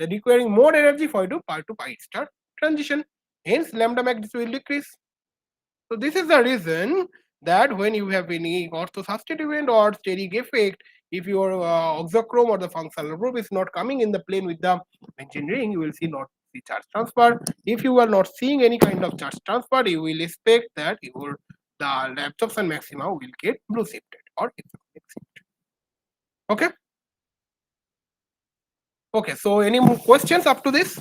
requiring more energy for it to pi star transition. Hence, lambda magnitude will decrease. So this is the reason that when you have any orthosubstituent or steric effect, if your oxochrome or the functional group is not coming in the plane with the benzene ring, you will see not the charge transfer. If you are not seeing any kind of charge transfer, you will expect that the absorption maxima will get blue shifted or hypsochromic shift. Okay. Okay. So any more questions up to this?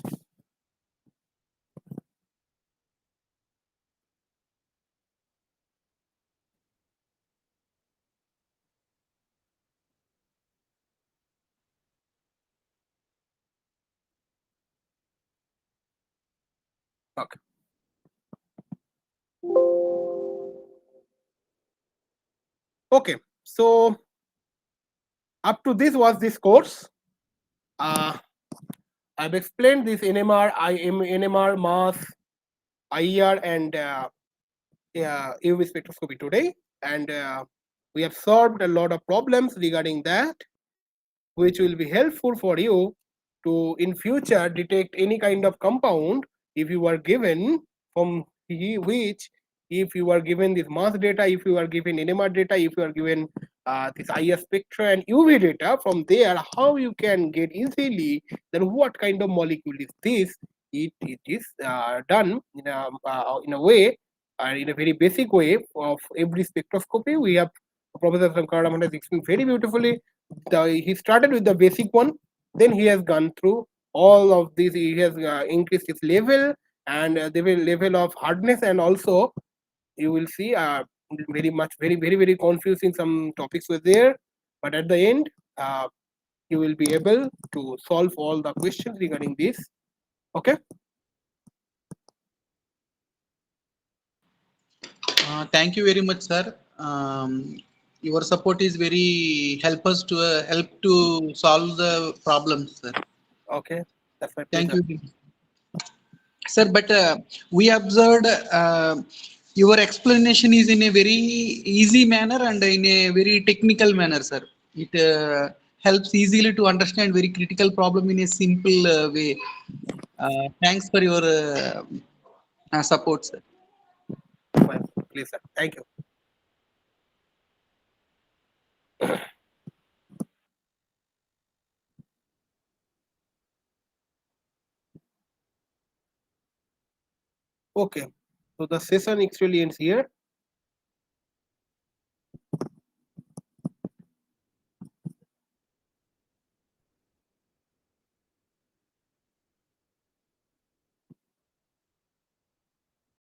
Okay. Okay. So up to this was this course. I've explained this NMR, NMR, mass, IR, and UV spectroscopy today, and we have solved a lot of problems regarding that, which will be helpful for you to in future detect any kind of compound if you are given from which, if you are given this mass data, if you are given NMR data, if you are given this IR spectra and UV data, from there how you can get easily then what kind of molecule is this. It is done in a way, in a very basic way of every spectroscopy. We have Professor Sankara has explained very beautifully. He started with the basic one, then he has gone through all of these. He has increased his level and the level of hardness, and also you will see very much very confusing some topics were there, but at the end you will be able to solve all the questions regarding this. Okay. Thank you very much, sir. Your support is very help to solve the problems, sir. Okay, that's my Thank pleasure. you, sir. But we observed your explanation is in a very easy manner and in a very technical manner, sir. It helps easily to understand very critical problem in a simple way. Thanks for your support, sir. My pleasure. Thank you. Okay, so the session actually ends here.